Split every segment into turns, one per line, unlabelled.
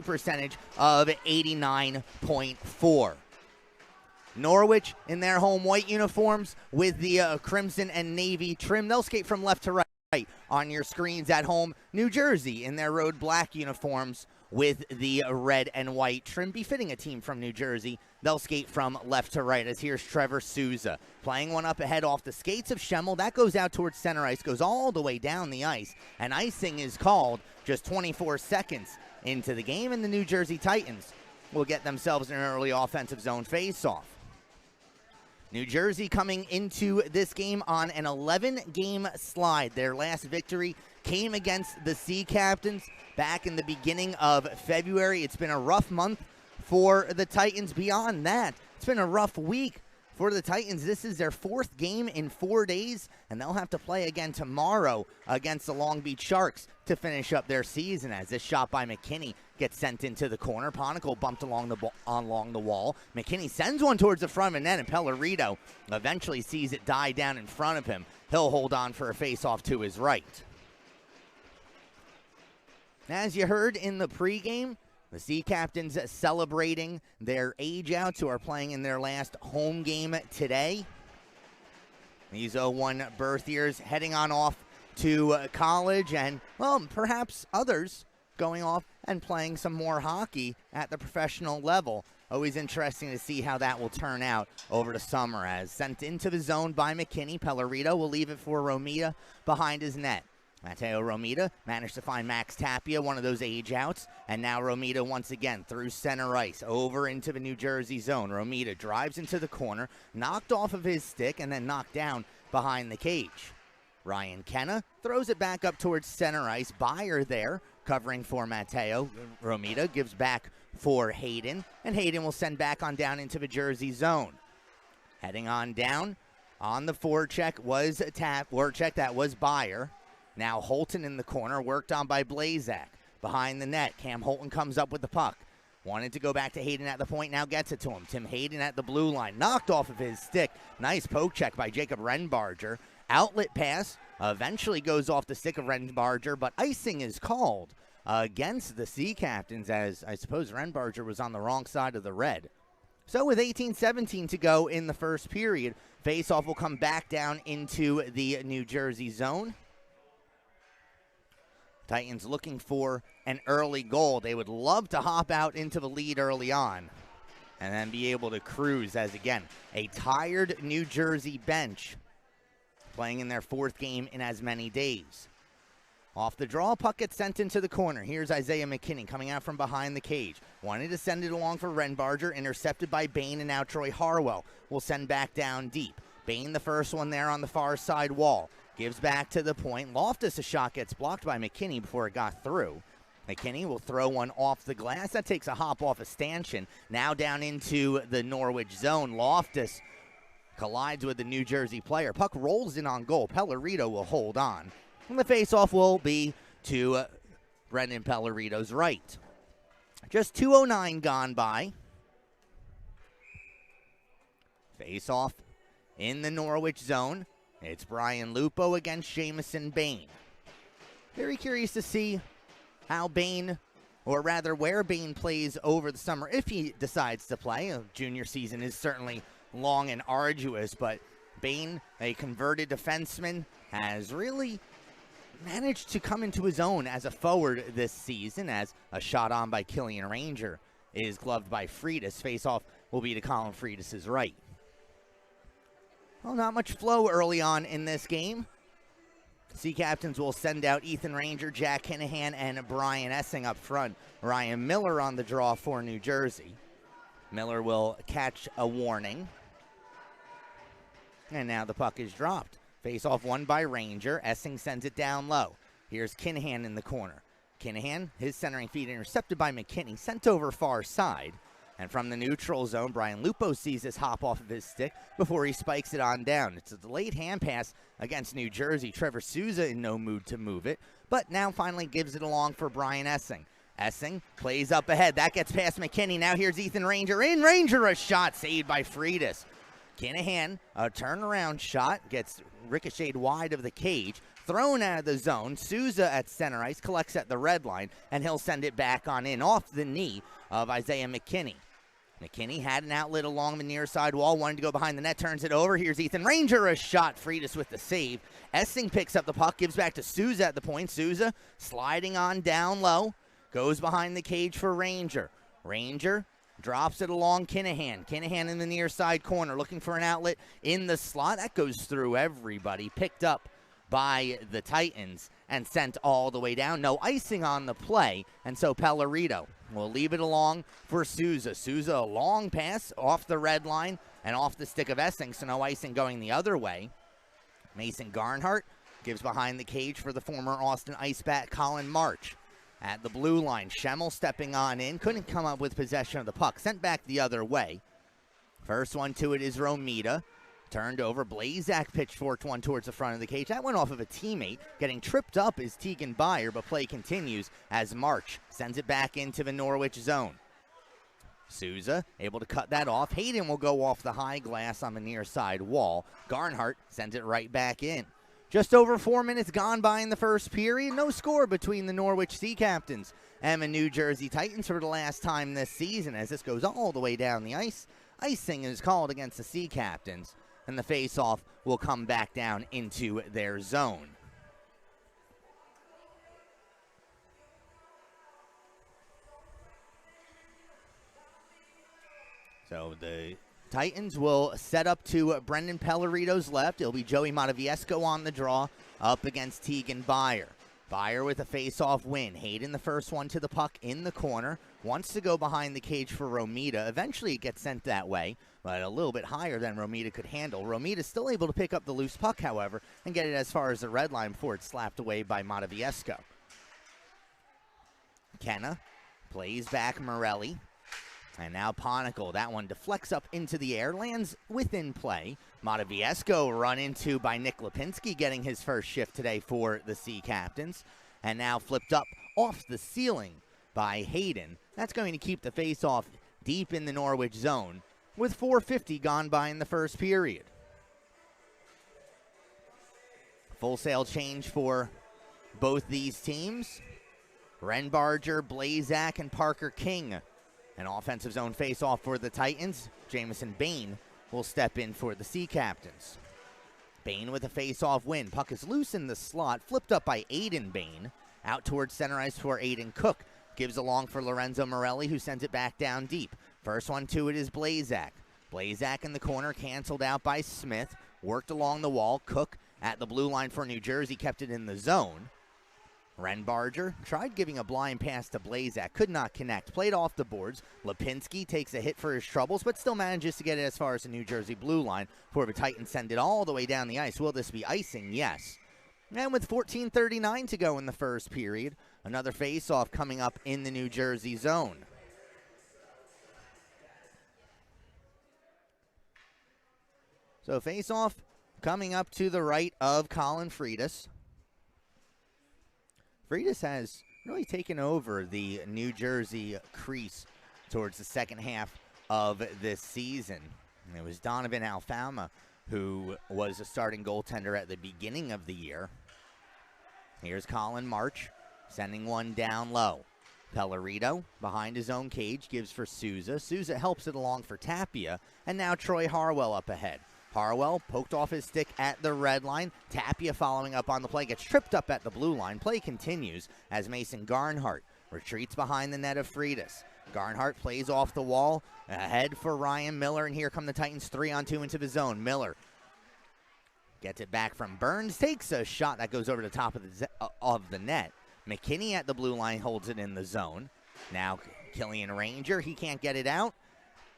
percentage of 89.4. Norwich in their home white uniforms with the crimson and navy trim. They'll skate from left to right on your screens at home. New Jersey in their road black uniforms with the red and white trim, befitting a team from New Jersey. They'll skate from left to right, as here's Trevor Souza playing one up ahead off the skates of Schemmel. That goes out towards center ice, goes all the way down the ice, and icing is called just 24 seconds into the game, and the New Jersey Titans will get themselves an early offensive zone face-off. New Jersey coming into this game on an 11-game slide. Their last victory came against the Sea Captains back in the beginning of February. It's been a rough month for the Titans. Beyond that, it's been a rough week for the Titans. This is their 4th game in 4 days, and they'll have to play again tomorrow against the Long Beach Sharks to finish up their season, as this shot by McKinney gets sent into the corner. Ponicle bumped along the wall. McKinney sends one towards the front of the net, and Pellerito eventually sees it die down in front of him. He'll hold on for a face-off to his right. As you heard in the pregame, the Sea Captains celebrating their age-outs who are playing in their last home game today. These 01 birth years heading on off to college, and, well, perhaps others going off and playing some more hockey at the professional level. Always interesting to see how that will turn out over the summer. As sent into the zone by McKinney, Pellerito will leave it for Romita behind his net. Matteo Romita managed to find Max Tapia, one of those age-outs, and now Romita once again through center ice, over into the New Jersey zone. Romita drives into the corner, knocked off of his stick, and then knocked down behind the cage. Ryan Kenna throws it back up towards center ice. Byer there covering for Matteo. Romita gives back for Hayden, and Hayden will send back on down into the Jersey zone. Heading on down on the forecheck was that was Byer. Now Holton in the corner, worked on by Blazak. Behind the net, Cam Holton comes up with the puck. Wanted to go back to Hayden at the point, now gets it to him. Tim Hayden at the blue line, knocked off of his stick. Nice poke check by Jacob Renbarger. Outlet pass eventually goes off the stick of Renbarger, but icing is called against the Sea Captains, as I suppose Renbarger was on the wrong side of the red. So with 18-17 to go in the first period, faceoff will come back down into the New Jersey zone. Titans looking for an early goal. They would love to hop out into the lead early on and then be able to cruise, as again, a tired New Jersey bench playing in their 4th game in as many days. Off the draw, puck gets sent into the corner. Here's Isaiah McKinney coming out from behind the cage. Wanted to send it along for Renbarger, intercepted by Bain, and now Troy Harwell will send back down deep. Bain, the first one there on the far side wall. Gives back to the point. Loftus, a shot gets blocked by McKinney before it got through. McKinney will throw one off the glass. That takes a hop off a stanchion. Now down into the Norwich zone. Loftus collides with the New Jersey player. Puck rolls in on goal. Pellerito will hold on. And the faceoff will be to Brendan Pellerito's right. Just 2:09 gone by. Faceoff in the Norwich zone. It's Brian Lupo against Jamison Bain. Very curious to see how Bain, or rather where Bain plays over the summer, if he decides to play. Junior season is certainly long and arduous, but Bain, a converted defenseman, has really managed to come into his own as a forward this season, as a shot on by Killian Ranger is gloved by Freitas. Faceoff will be to Colin Freitas' right. Well, not much flow early on in this game. Sea Captains will send out Ethan Ranger, Jack Kinahan, and Brian Essing up front. Ryan Miller on the draw for New Jersey. Miller will catch a warning. And now the puck is dropped. Face-off won by Ranger. Essing sends it down low. Here's Kinahan in the corner. Kinahan, his centering feed intercepted by McKinney, sent over far side. And from the neutral zone, Brian Lupo sees this hop off of his stick before he spikes it on down. It's a delayed hand pass against New Jersey. Trevor Souza in no mood to move it, but now finally gives it along for Brian Essing. Essing plays up ahead. That gets past McKinney. Now here's Ethan Ranger. In Ranger, a shot saved by Freitas. Kinahan, a turnaround shot, gets ricocheted wide of the cage. thrown out of the zone. Souza at center ice collects at the red line, and he'll send it back on in off the knee of Isaiah McKinney. McKinney had an outlet along the near side wall, wanted to go behind the net, turns it over. Here's Ethan Ranger, a shot. Freitas with the save. Essing picks up the puck, gives back to Souza at the point. Souza sliding on down low, goes behind the cage for Ranger. Ranger drops it along Kinahan. Kinahan in the near side corner, looking for an outlet in the slot. That goes through everybody, picked up by the Titans and sent all the way down. No icing on the play, and so Pellerito will leave it along for Souza. Souza, a long pass off the red line and off the stick of Essing, so no icing going the other way. Mason Garnhart gives behind the cage for the former Austin Icebat Colin March. At the blue line, Schemmel stepping on in, couldn't come up with possession of the puck, sent back the other way. First one to it is Romita. Turned over, Blazak pitchforked one towards the front of the cage. That went off of a teammate. Getting tripped up is Tegan Byer, but play continues as March sends it back into the Norwich zone. Souza able to cut that off. Hayden will go off the high glass on the near side wall. Garnhart sends it right back in. Just over 4 minutes gone by in the first period. No score between the Norwich Sea Captains and the New Jersey Titans for the last time this season as this goes all the way down the ice. Icing is called against the Sea Captains, and the face-off will come back down into their zone. So the Titans will set up to Brendan Pellerito's left. It'll be Joey Motoviesco on the draw up against Tegan Byer. Byer with a face-off win. Hayden the first one to the puck in the corner. Wants to go behind the cage for Romita. Eventually it gets sent that way, but a little bit higher than Romita could handle. Romita's still able to pick up the loose puck, however, and get it as far as the red line before it's slapped away by Motoviesco. Kenna plays back Morelli. And now Ponicle, that one deflects up into the air, lands within play. Motoviesco run into by Nick Lipinski, getting his first shift today for the Sea Captains. And now flipped up off the ceiling by Hayden. That's going to keep the face-off deep in the Norwich zone with 4:50 gone by in the first period. Full sail change for both these teams. Renbarger, Blazak, and Parker King. An offensive zone face-off for the Titans. Jamison Bain will step in for the Sea Captains. Bain with a face-off win. Puck is loose in the slot, flipped up by Aiden Bain. Out towards center ice for Aiden Cook. Gives along for Lorenzo Morelli, who sends it back down deep. First one to it is Blazak. Blazak in the corner, canceled out by Smith. Worked along the wall. Cook at the blue line for New Jersey, kept it in the zone. Renbarger tried giving a blind pass to Blazak, could not connect, played off the boards. Lipinski takes a hit for his troubles, but still manages to get it as far as the New Jersey blue line before the Titans send it all the way down the ice. Will this be icing? Yes. And with 14:39 to go in the first period, another face-off coming up in the New Jersey zone. So face-off coming up to the right of Colin Freitas. Freitas has really taken over the New Jersey crease towards the second half of this season. And it was Donovan Alfalma who was a starting goaltender at the beginning of the year. Here's Colin March sending one down low. Pellerito behind his own cage gives for Souza. Souza helps it along for Tapia, and now Troy Harwell up ahead. Harwell poked off his stick at the red line. Tapia following up on the play, gets tripped up at the blue line. Play continues as Mason Garnhart retreats behind the net of Freitas. Garnhart plays off the wall, ahead for Ryan Miller, and here come the Titans 3-on-2 into the zone. Miller gets it back from Burns, takes a shot that goes over the top of the net. McKinney at the blue line holds it in the zone. Now Killian Ranger, he can't get it out.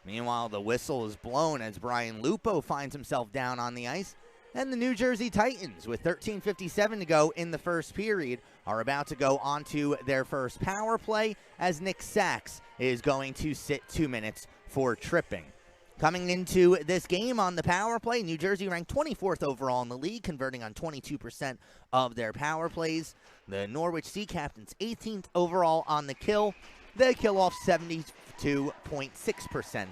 Meanwhile, the whistle is blown as Brian Lupo finds himself down on the ice. And the New Jersey Titans, with 13:57 to go in the first period, are about to go onto their first power play as Nick Sachs is going to sit 2 minutes for tripping. Coming into this game on the power play, New Jersey ranked 24th overall in the league, converting on 22% of their power plays. The Norwich Sea Captains 18th overall on the kill. They kill off 72.6%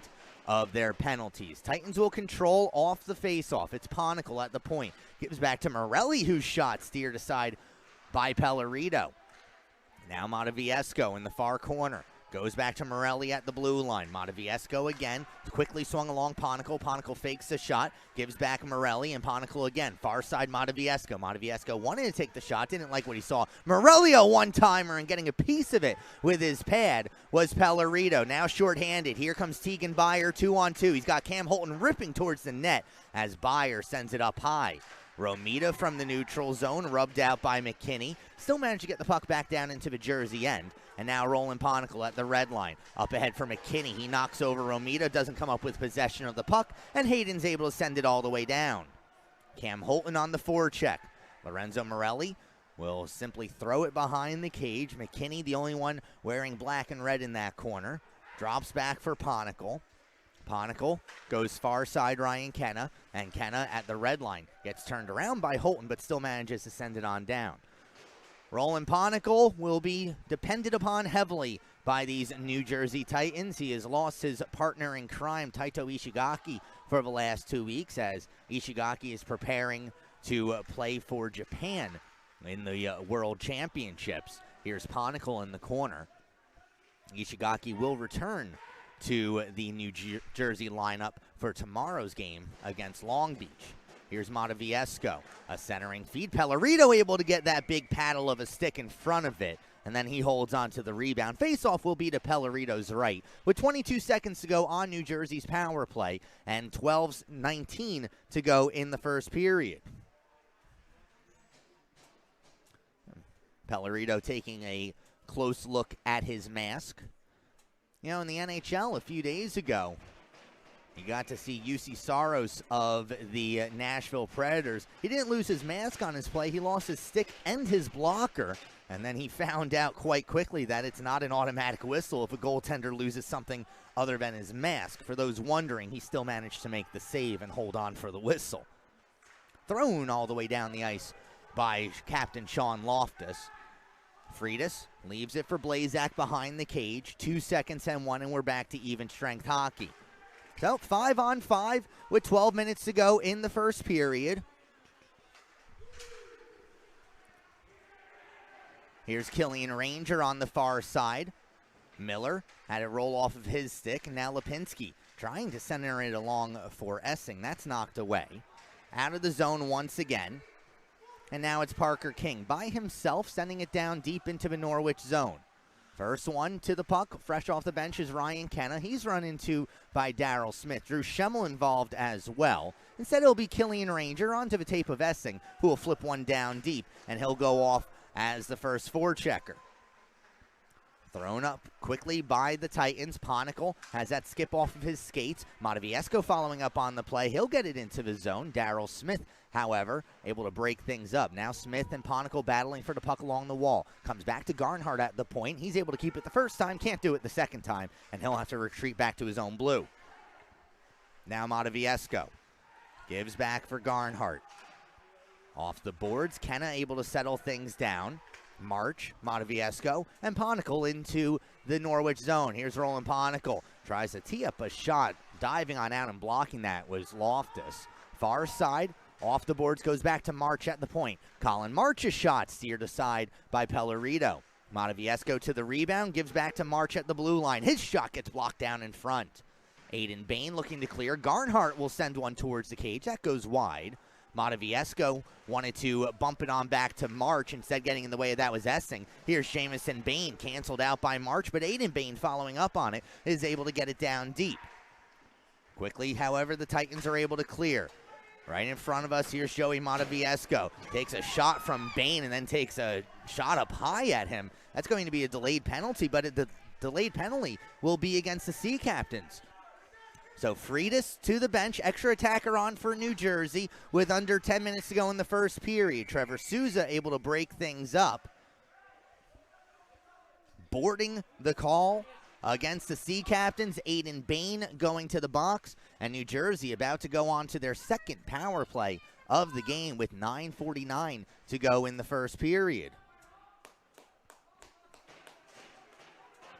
of their penalties. Titans will control off the face-off. It's Ponicle at the point. Gives back to Morelli, whose shot steered aside by Pellerito. Now Motoviesco in the far corner. Goes back to Morelli at the blue line. Motoviesco again. Quickly swung along Ponicle. Ponicle fakes the shot. Gives back Morelli, and Ponicle again. Far side Motoviesco. Motoviesco wanted to take the shot. Didn't like what he saw. Morelli a one-timer, and getting a piece of it with his pad was Pellerito. Now shorthanded. Here comes Tegan Beyer 2-on-2. He's got Cam Holton ripping towards the net as Beyer sends it up high. Romita from the neutral zone, rubbed out by McKinney. Still managed to get the puck back down into the Jersey end. And now Roland Ponicle at the red line. Up ahead for McKinney. He knocks over Romita, doesn't come up with possession of the puck, and Hayden's able to send it all the way down. Cam Holton on the forecheck. Lorenzo Morelli will simply throw it behind the cage. McKinney, the only one wearing black and red in that corner. Drops back for Ponicle. Ponicle goes far side Ryan Kenna, and Kenna at the red line gets turned around by Holton, but still manages to send it on down. Roland Ponicle will be depended upon heavily by these New Jersey Titans. He has lost his partner in crime, Taito Ishigaki, for the last 2 weeks, as Ishigaki is preparing to play for Japan in the World Championships. Here's Ponicle in the corner. Ishigaki will return to the New Jersey lineup for tomorrow's game against Long Beach. Here's Motoviesco, a centering feed. Pellerito able to get that big paddle of a stick in front of it, and then he holds on to the rebound. Face-off will be to Pellerito's right, with 22 seconds to go on New Jersey's power play and 12:19 to go in the first period. Pellerito taking a close look at his mask. You know, in the NHL a few days ago, you got to see UC Saros of the Nashville Predators. He didn't lose his mask on his play. He lost his stick and his blocker. And then he found out quite quickly that it's not an automatic whistle if a goaltender loses something other than his mask. For those wondering, he still managed to make the save and hold on for the whistle. Thrown all the way down the ice by Captain Sean Loftus. Freitas leaves it for Blazak behind the cage. 2 seconds and 1, and we're back to even strength hockey. So 5-on-5 with 12 minutes to go in the first period. Here's Killian Ranger on the far side. Miller had it roll off of his stick, and now Lipinski trying to center it along for Essing. That's knocked away. Out of the zone once again. And now it's Parker King by himself, sending it down deep into the Norwich zone. First one to the puck, fresh off the bench, is Ryan Kenna. He's run into by Daryl Smith. Drew Schemmel involved as well. Instead, it'll be Killian Ranger onto the tape of Essing, who will flip one down deep, and he'll go off as the first forechecker. Thrown up quickly by the Titans. Ponicle has that skip off of his skates. Motoviesco following up on the play. He'll get it into the zone. Daryl Smith, however, able to break things up. Now Smith and Ponicle battling for the puck along the wall. Comes back to Garnhart at the point. He's able to keep it the first time, can't do it the second time, and he'll have to retreat back to his own blue. Now Motoviesco gives back for Garnhart. Off the boards, Kenna able to settle things down. March, Motoviesco, and Ponicle into the Norwich zone. Here's Roland Ponicle. Tries to tee up a shot. Diving on out and blocking that was Loftus. Far side, off the boards, goes back to March at the point. Colin March's shot steered aside by Pellerito. Motoviesco to the rebound, gives back to March at the blue line. His shot gets blocked down in front. Aiden Bain looking to clear. Garnhart will send one towards the cage. That goes wide. Motoviesco wanted to bump it on back to March. Instead, getting in the way of that was Essing. Here's Jamison Bain, canceled out by March, but Aiden Bain following up on it is able to get it down deep. Quickly, however, the Titans are able to clear. Right in front of us, here's Joey Motoviesco. Takes a shot from Bain and then takes a shot up high at him. That's going to be a delayed penalty, but the delayed penalty will be against the Sea Captains. So Freitas to the bench, extra attacker on for New Jersey with under 10 minutes to go in the first period. Trevor Souza able to break things up. Boarding the call against the Sea Captains. Aiden Bain going to the box, and New Jersey about to go on to their second power play of the game with 9:49 to go in the first period.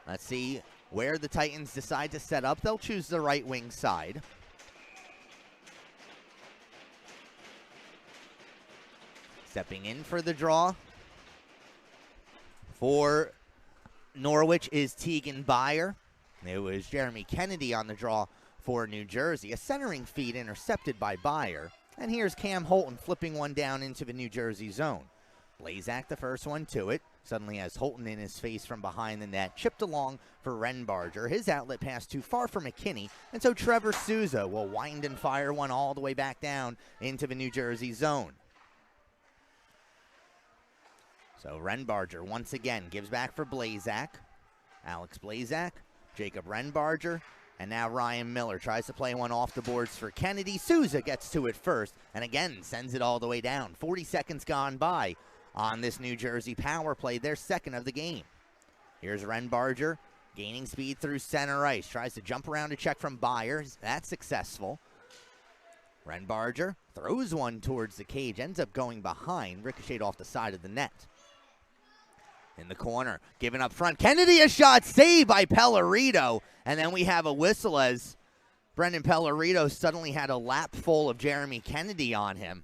Let's see where the Titans decide to set up. They'll choose the right wing side. Stepping in for the draw for Norwich is Tegan Byer. It was Jeremy Kennedy on the draw for New Jersey. A centering feed intercepted by Byer. And here's Cam Holton flipping one down into the New Jersey zone. Blazak, the first one to it. Suddenly has Holton in his face from behind the net. Chipped along for Renbarger. His outlet pass too far for McKinney. And so Trevor Souza will wind and fire one all the way back down into the New Jersey zone. So Renbarger once again gives back for Blazak. Alex Blazak, Jacob Renbarger, and now Ryan Miller tries to play one off the boards for Kennedy. Souza gets to it first and again sends it all the way down. 40 seconds gone by on this New Jersey power play, their second of the game. Here's Renbarger gaining speed through center ice. Tries to jump around to check from Byer. That's successful. Renbarger throws one towards the cage. Ends up going behind. Ricocheted off the side of the net. In the corner, given up front. Kennedy, a shot saved by Pellerito. And then we have a whistle as Brendan Pellerito suddenly had a lap full of Jeremy Kennedy on him.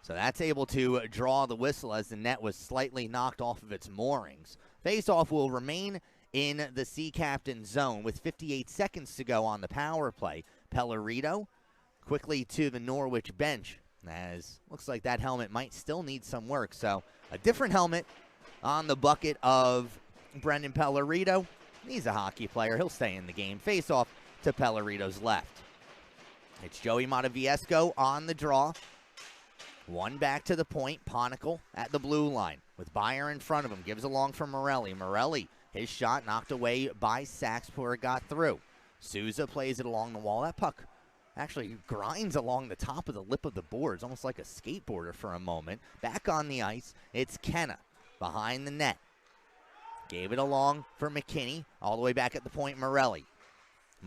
So that's able to draw the whistle as the net was slightly knocked off of its moorings. Faceoff will remain in the Sea Captain zone with 58 seconds to go on the power play. Pellerito quickly to the Norwich bench, as looks like that helmet might still need some work. So a different helmet on the bucket of Brendan Pellerito. He's a hockey player. He'll stay in the game. Faceoff to Pellerito's left. It's Joey Motoviesco on the draw. One back to the point. Ponicle at the blue line with Byer in front of him. Gives along for Morelli. Morelli, his shot knocked away by Sachs before it got through. Souza plays it along the wall. That puck actually grinds along the top of the lip of the boards, almost like a skateboarder for a moment. Back on the ice, it's Kenna behind the net. Gave it along for McKinney. All the way back at the point, Morelli.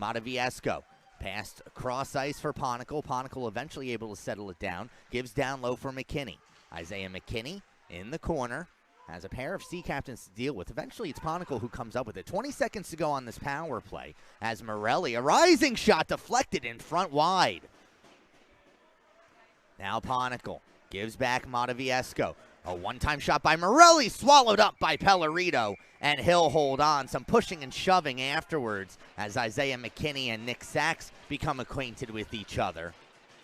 Motoviesco passed across ice for Ponicle. Ponicle eventually able to settle it down. Gives down low for McKinney. Isaiah McKinney in the corner. Has a pair of Sea Captains to deal with. Eventually, it's Ponicle who comes up with it. 20 seconds to go on this power play as Morelli, a rising shot deflected in front wide. Now Ponicle gives back Motoviesco. A one-time shot by Morelli, swallowed up by Pellerito, and he'll hold on. Some pushing and shoving afterwards as Isaiah McKinney and Nick Sachs become acquainted with each other.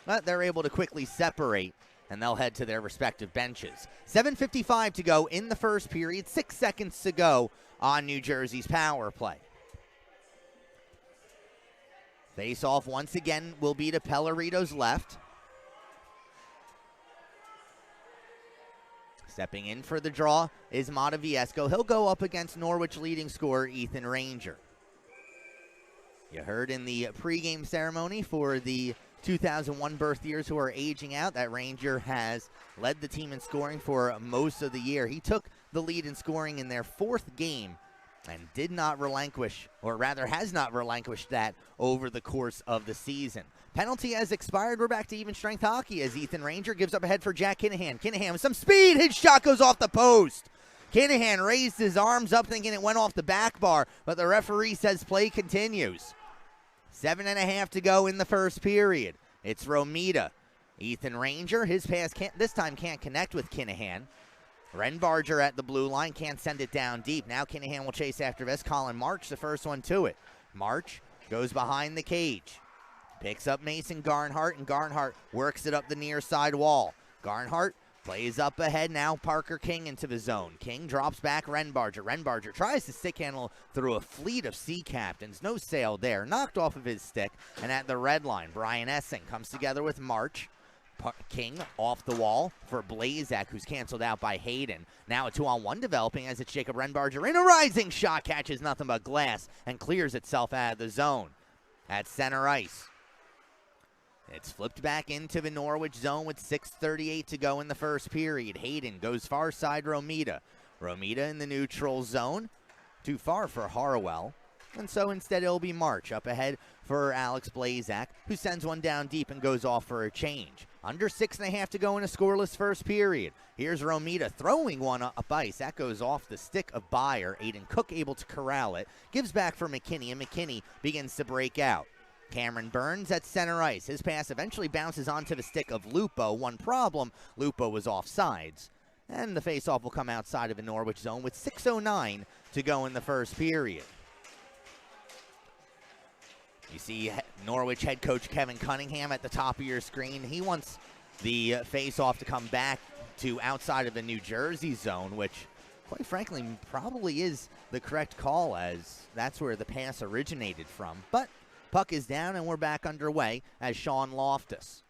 But they're able to quickly separate, and they'll head to their respective benches. 7:55 to go in the first period, 6 seconds to go on New Jersey's power play. Face-off once again will be to Pellerito's left. Stepping in for the draw is Motoviesco. He'll go up against Norwich leading scorer Ethan Ranger. You heard in the pregame ceremony for the 2001 birth years who are aging out that Ranger has led the team in scoring for most of the year. He took the lead in scoring in their fourth game and did not relinquish, or rather has not relinquished that over the course of the season. Penalty has expired. We're back to even strength hockey as Ethan Ranger gives up ahead for Jack Kinahan. Kinahan with some speed. His shot goes off the post. Kinahan raised his arms up thinking it went off the back bar, but the referee says play continues. 7.5 to go in the first period. It's Romita. Ethan Ranger, his pass this time can't connect with Kinahan. Renbarger at the blue line, can't send it down deep. Now Kinahan will chase after this. Colin March, the first one to it. March goes behind the cage. Picks up Mason Garnhart, and Garnhart works it up the near side wall. Garnhart plays up ahead now. Parker King into the zone. King drops back Renbarger. Renbarger tries to stick handle through a fleet of Sea Captains. No sail there. Knocked off of his stick. And at the red line, Brian Essing comes together with March. King off the wall for Blazak, who's canceled out by Hayden. Now a 2-on-1 developing as it's Jacob Renbarger in a rising shot. Catches nothing but glass and clears itself out of the zone. At center ice, it's flipped back into the Norwich zone with 6:38 to go in the first period. Hayden goes far side Romita. Romita in the neutral zone. Too far for Harwell. And so instead it'll be March up ahead for Alex Blazak, who sends one down deep and goes off for a change. Under 6.5 to go in a scoreless first period. Here's Romita throwing one up ice. That goes off the stick of Byer. Aiden Cook able to corral it. Gives back for McKinney, and McKinney begins to break out. Cameron Burns at center ice. His pass eventually bounces onto the stick of Lupo. One problem, Lupo was offsides. And the faceoff will come outside of the Norwich zone with 6:09 to go in the first period. You see Norwich head coach Kevin Cunningham at the top of your screen. He wants the faceoff to come back to outside of the New Jersey zone, which, quite frankly, probably is the correct call, as that's where the pass originated from. But puck is down, and we're back underway as Sean Loftus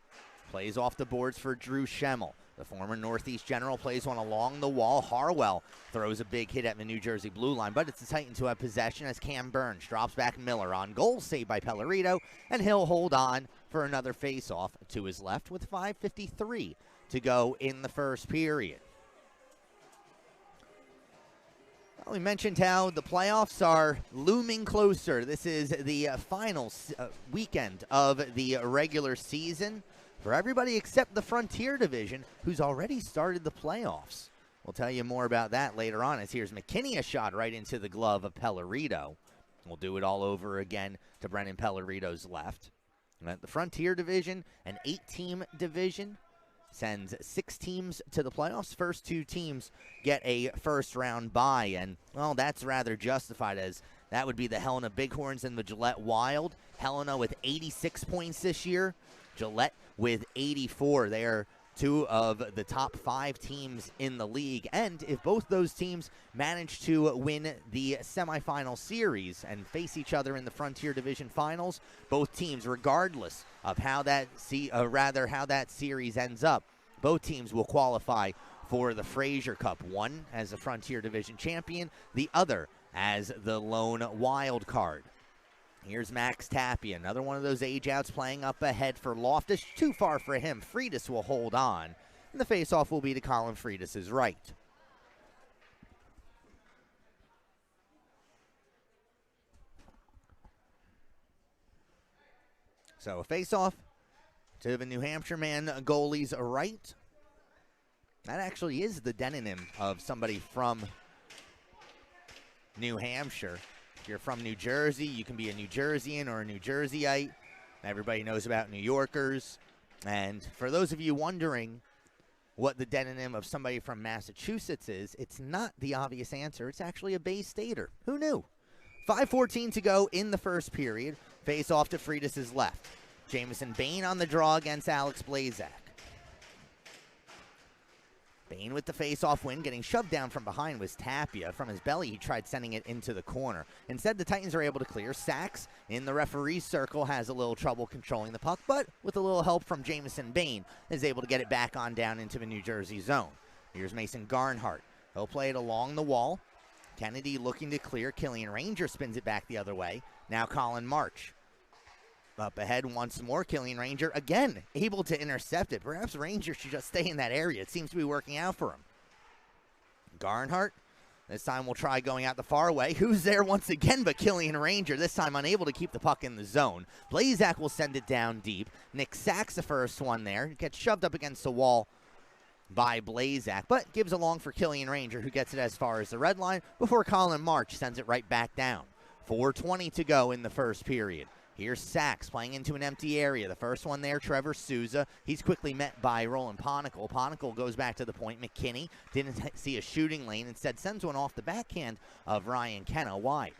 plays off the boards for Drew Schemmel. The former Northeast General plays one along the wall. Harwell throws a big hit at the New Jersey blue line, but it's the Titans who have possession as Cam Burns drops back Miller on goal, saved by Pellerito, and he'll hold on for another faceoff to his left with 5:53 to go in the first period. Well, we mentioned how the playoffs are looming closer. This is the final weekend of the regular season for everybody except the Frontier Division, who's already started the playoffs. We'll tell you more about that later on, as here's McKinney, a shot right into the glove of Pellerito. We'll do it all over again to Brennan Pellerito's left. The Frontier Division, an 8-team division, sends 6 teams to the playoffs. First 2 teams get a first-round bye, and, well, that's rather justified, as that would be the Helena Bighorns and the Gillette Wild. Helena with 86 points this year, Gillette with 84. They are 2 of the top 5 teams in the league, and if both those teams manage to win the semifinal series and face each other in the Frontier Division finals, both teams, regardless of how that series ends up, both teams will qualify for the Frazier Cup, one as a Frontier Division champion, the other as the lone wild card. Here's Max Tapia, another one of those age-outs playing up ahead for Loftus. Too far for him. Freitas will hold on, and the faceoff will be to Colin Freitas' right. So a faceoff to the New Hampshire man goalie's right. That actually is the demonym of somebody from New Hampshire. If you're from New Jersey, you can be a New Jerseyan or a New Jerseyite. Everybody knows about New Yorkers. And for those of you wondering what the demonym of somebody from Massachusetts is, it's not the obvious answer. It's actually a Bay Stater. Who knew? 5:14 to go in the first period. Face off to Freitas' left. Jamison Bain on the draw against Alex Blazak. Bain with the face-off win, getting shoved down from behind was Tapia. From his belly, he tried sending it into the corner. Instead, the Titans are able to clear. Sachs in the referee's circle has a little trouble controlling the puck, but with a little help from Jamison Bain, is able to get it back on down into the New Jersey zone. Here's Mason Garnhart. He'll play it along the wall. Kennedy looking to clear. Killian Ranger spins it back the other way. Now Colin March. Up ahead once more, Killian Ranger again able to intercept it. Perhaps Ranger should just stay in that area. It seems to be working out for him. Garnhart, this time will try going out the far way. Who's there once again but Killian Ranger, this time unable to keep the puck in the zone. Blazak will send it down deep. Nick Sachs the first one there. Gets shoved up against the wall by Blazak, but gives along for Killian Ranger, who gets it as far as the red line before Colin March sends it right back down. 4:20 to go in the first period. Here's Sachs playing into an empty area. The first one there, Trevor Souza. He's quickly met by Roland Ponicle. Ponicle goes back to the point. McKinney didn't see a shooting lane. Instead, sends one off the backhand of Ryan Kenna wide.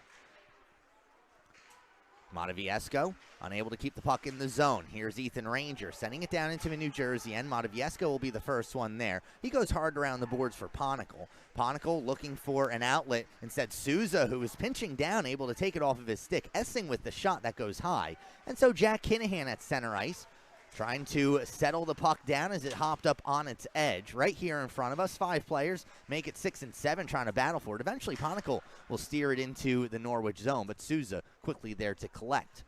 Motoviesco unable to keep the puck in the zone. Here's Ethan Ranger sending it down into the New Jersey end. Motoviesco will be the first one there. He goes hard around the boards for Ponicle. Ponicle looking for an outlet. Instead, Souza, who is pinching down, able to take it off of his stick. Essing with the shot that goes high. And so Jack Kinahan at center ice, trying to settle the puck down as it hopped up on its edge. Right here in front of us, 5 players make it 6 and 7, trying to battle for it. Eventually, Ponicle will steer it into the Norwich zone, but Souza quickly there to collect.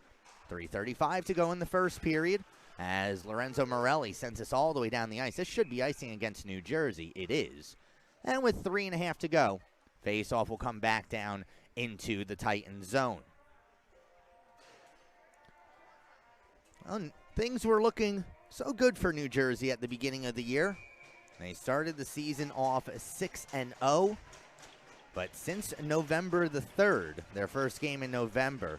3:35 to go in the first period as Lorenzo Morelli sends us all the way down the ice. This should be icing against New Jersey. It is. And with 3.5 to go, face-off will come back down into the Titan zone. Well, things were looking so good for New Jersey at the beginning of the year. They started the season off 6-0, but since November the 3rd, their first game in November,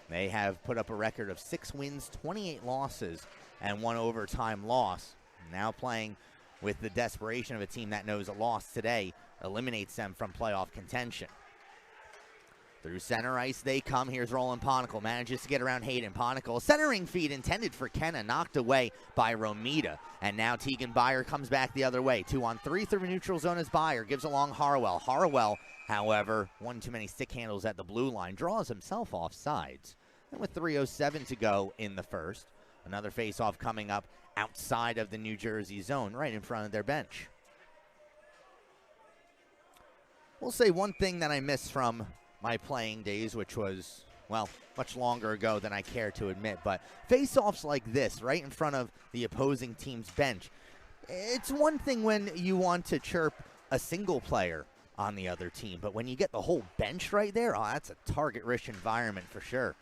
they have put up a record of 6 wins, 28 losses, and 1 overtime loss. Now playing with the desperation of a team that knows a loss today eliminates them from playoff contention. Through center ice they come. Here's Roland Ponicle. Manages to get around Hayden. Ponicle, centering feed intended for Kenna, knocked away by Romita. And now Tegan Byer comes back the other way. 2-on-3 through neutral zone as Byer gives along Harwell. Harwell, however, one too many stick handles at the blue line, draws himself off sides. And with 3:07 to go in the first, another face-off coming up outside of the New Jersey zone, right in front of their bench. We'll say one thing that I missed from my playing days, which was, well, much longer ago than I care to admit, but face-offs like this, right in front of the opposing team's bench, it's one thing when you want to chirp a single player on the other team, but when you get the whole bench right there, oh, that's a target-rich environment for sure.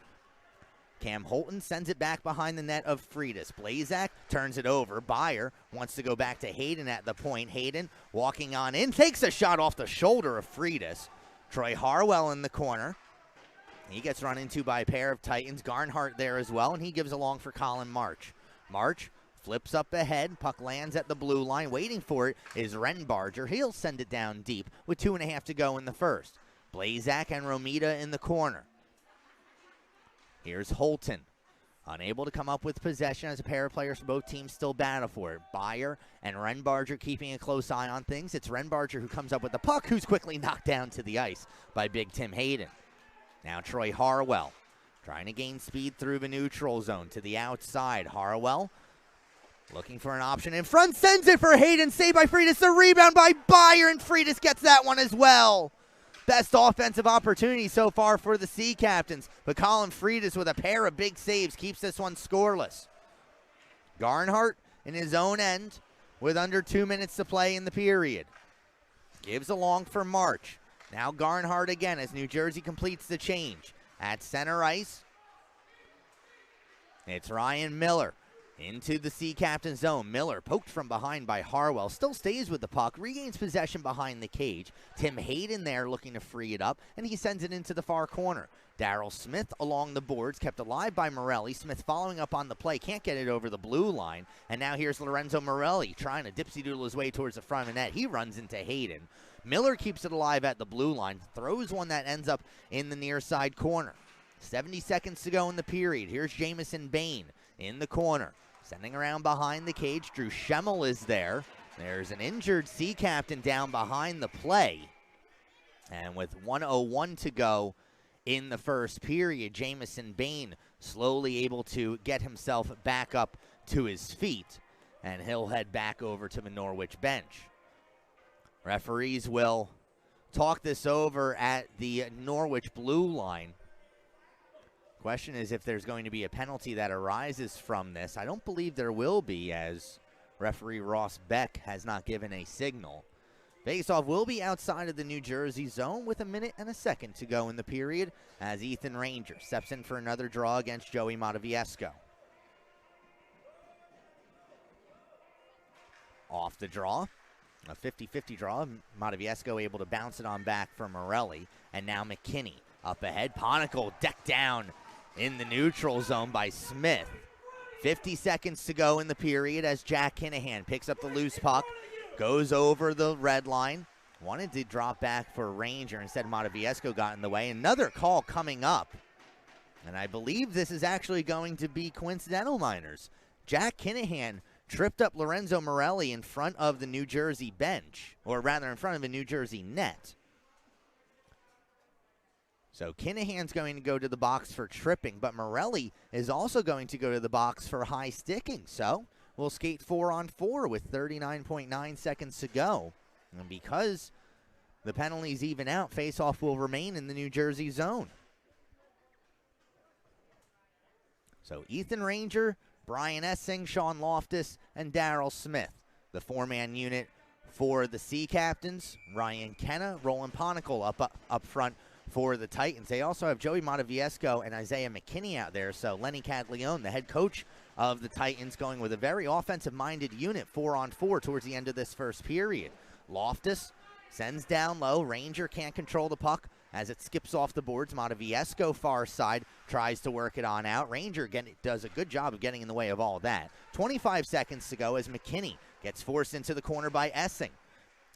Cam Holton sends it back behind the net of Freitas. Blazak turns it over. Byer wants to go back to Hayden at the point. Hayden walking on in, takes a shot off the shoulder of Freitas. Troy Harwell in the corner. He gets run into by a pair of Titans. Garnhart there as well, and he gives along for Colin March. March flips up ahead. Puck lands at the blue line. Waiting for it is Renbarger. He'll send it down deep with 2.5 to go in the first. Blazak and Romita in the corner. Here's Holton. Unable to come up with possession as a pair of players from both teams still battle for it. Byer and Renbarger keeping a close eye on things. It's Renbarger who comes up with the puck, who's quickly knocked down to the ice by Big Tim Hayden. Now Troy Harwell trying to gain speed through the neutral zone to the outside. Harwell looking for an option in front, sends it for Hayden, saved by Freitas. The rebound by Byer, and Freitas gets that one as well. Best offensive opportunity so far for the Sea Captains, but Colin Freitas with a pair of big saves keeps this one scoreless. Garnhart in his own end with under 2 minutes to play in the period. Gives along for March. Now Garnhart again as New Jersey completes the change. At center ice, it's Ryan Miller. Into the Sea Captain zone. Miller poked from behind by Harwell. Still stays with the puck. Regains possession behind the cage. Tim Hayden there looking to free it up. And he sends it into the far corner. Daryl Smith along the boards. Kept alive by Morelli. Smith following up on the play. Can't get it over the blue line. And now here's Lorenzo Morelli trying to dipsy-doodle his way towards the front of the net. He runs into Hayden. Miller keeps it alive at the blue line. Throws one that ends up in the near side corner. 70 seconds to go in the period. Here's Jamison Bain in the corner. Sending around behind the cage. Drew Schemmel is there. There's an injured Sea Captain down behind the play. And with 1:01 to go in the first period, Jamison Bain slowly able to get himself back up to his feet. And he'll head back over to the Norwich bench. Referees will talk this over at the Norwich blue line. Question is if there's going to be a penalty that arises from this. I don't believe there will be, as referee Ross Beck has not given a signal. Faceoff will be outside of the New Jersey zone with 1 minute and a second to go in the period as Ethan Ranger steps in for another draw against Joey Mataviesco. Off the draw, a 50-50 draw. Mataviesco able to bounce it on back for Morelli. And now McKinney up ahead. Ponicle decked down in the neutral zone by Smith. 50 seconds to go in the period as Jack Kinahan picks up the loose puck, goes over the red line. Wanted to drop back for Ranger. Instead, Mataviesco got in the way. Another call coming up. And I believe this is actually going to be coincidental, Miners. Jack Kinahan tripped up Lorenzo Morelli in front of the New Jersey bench, or rather in front of the New Jersey net. So Kinahan's going to go to the box for tripping, but Morelli is also going to go to the box for high sticking. So we'll skate 4-on-4 with 39.9 seconds to go. And because the penalties even out, faceoff will remain in the New Jersey zone. So Ethan Ranger, Brian Essing, Sean Loftus, and Daryl Smith. The four-man unit for the Sea Captains. Ryan Kenna, Roland Ponicle up front for the Titans. They also have Joey Mataviesco and Isaiah McKinney out there. So Lenny Cadleone, the head coach of the Titans, going with a very offensive-minded unit, 4-on-4 towards the end of this first period. Loftus sends down low. Ranger can't control the puck as it skips off the boards. Mataviesco far side tries to work it on out. Ranger again does a good job of getting in the way of all that. 25 seconds to go as McKinney Gets forced into the corner by Essing.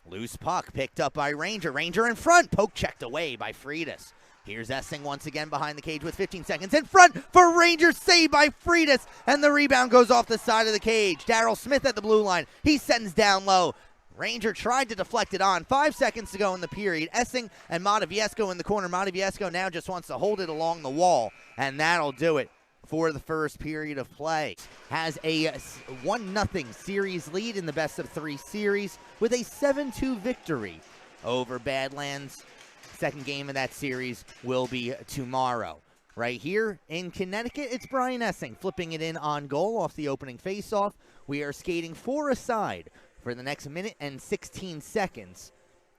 Loose puck picked up by Ranger. Ranger in front. Poke checked away by Freitas. Here's Essing once again behind the cage with 15 seconds in front for Ranger. Saved by Freitas. And the rebound goes off the side of the cage. Daryl Smith at the blue line. He sends down low. Ranger tried to deflect it on. 5 seconds to go in the period. Essing and Moraviesco in the corner. Moraviesco now just wants to hold it along the wall. And that'll do it for the first period of play. Has a 1-0 series lead in the best-of-3 series with a 7-2 victory over Badlands. Second game of that series will be tomorrow. Right here in Connecticut, it's Brian Essing flipping it in on goal off the opening faceoff. We are skating 4 aside for the next minute and 16 seconds.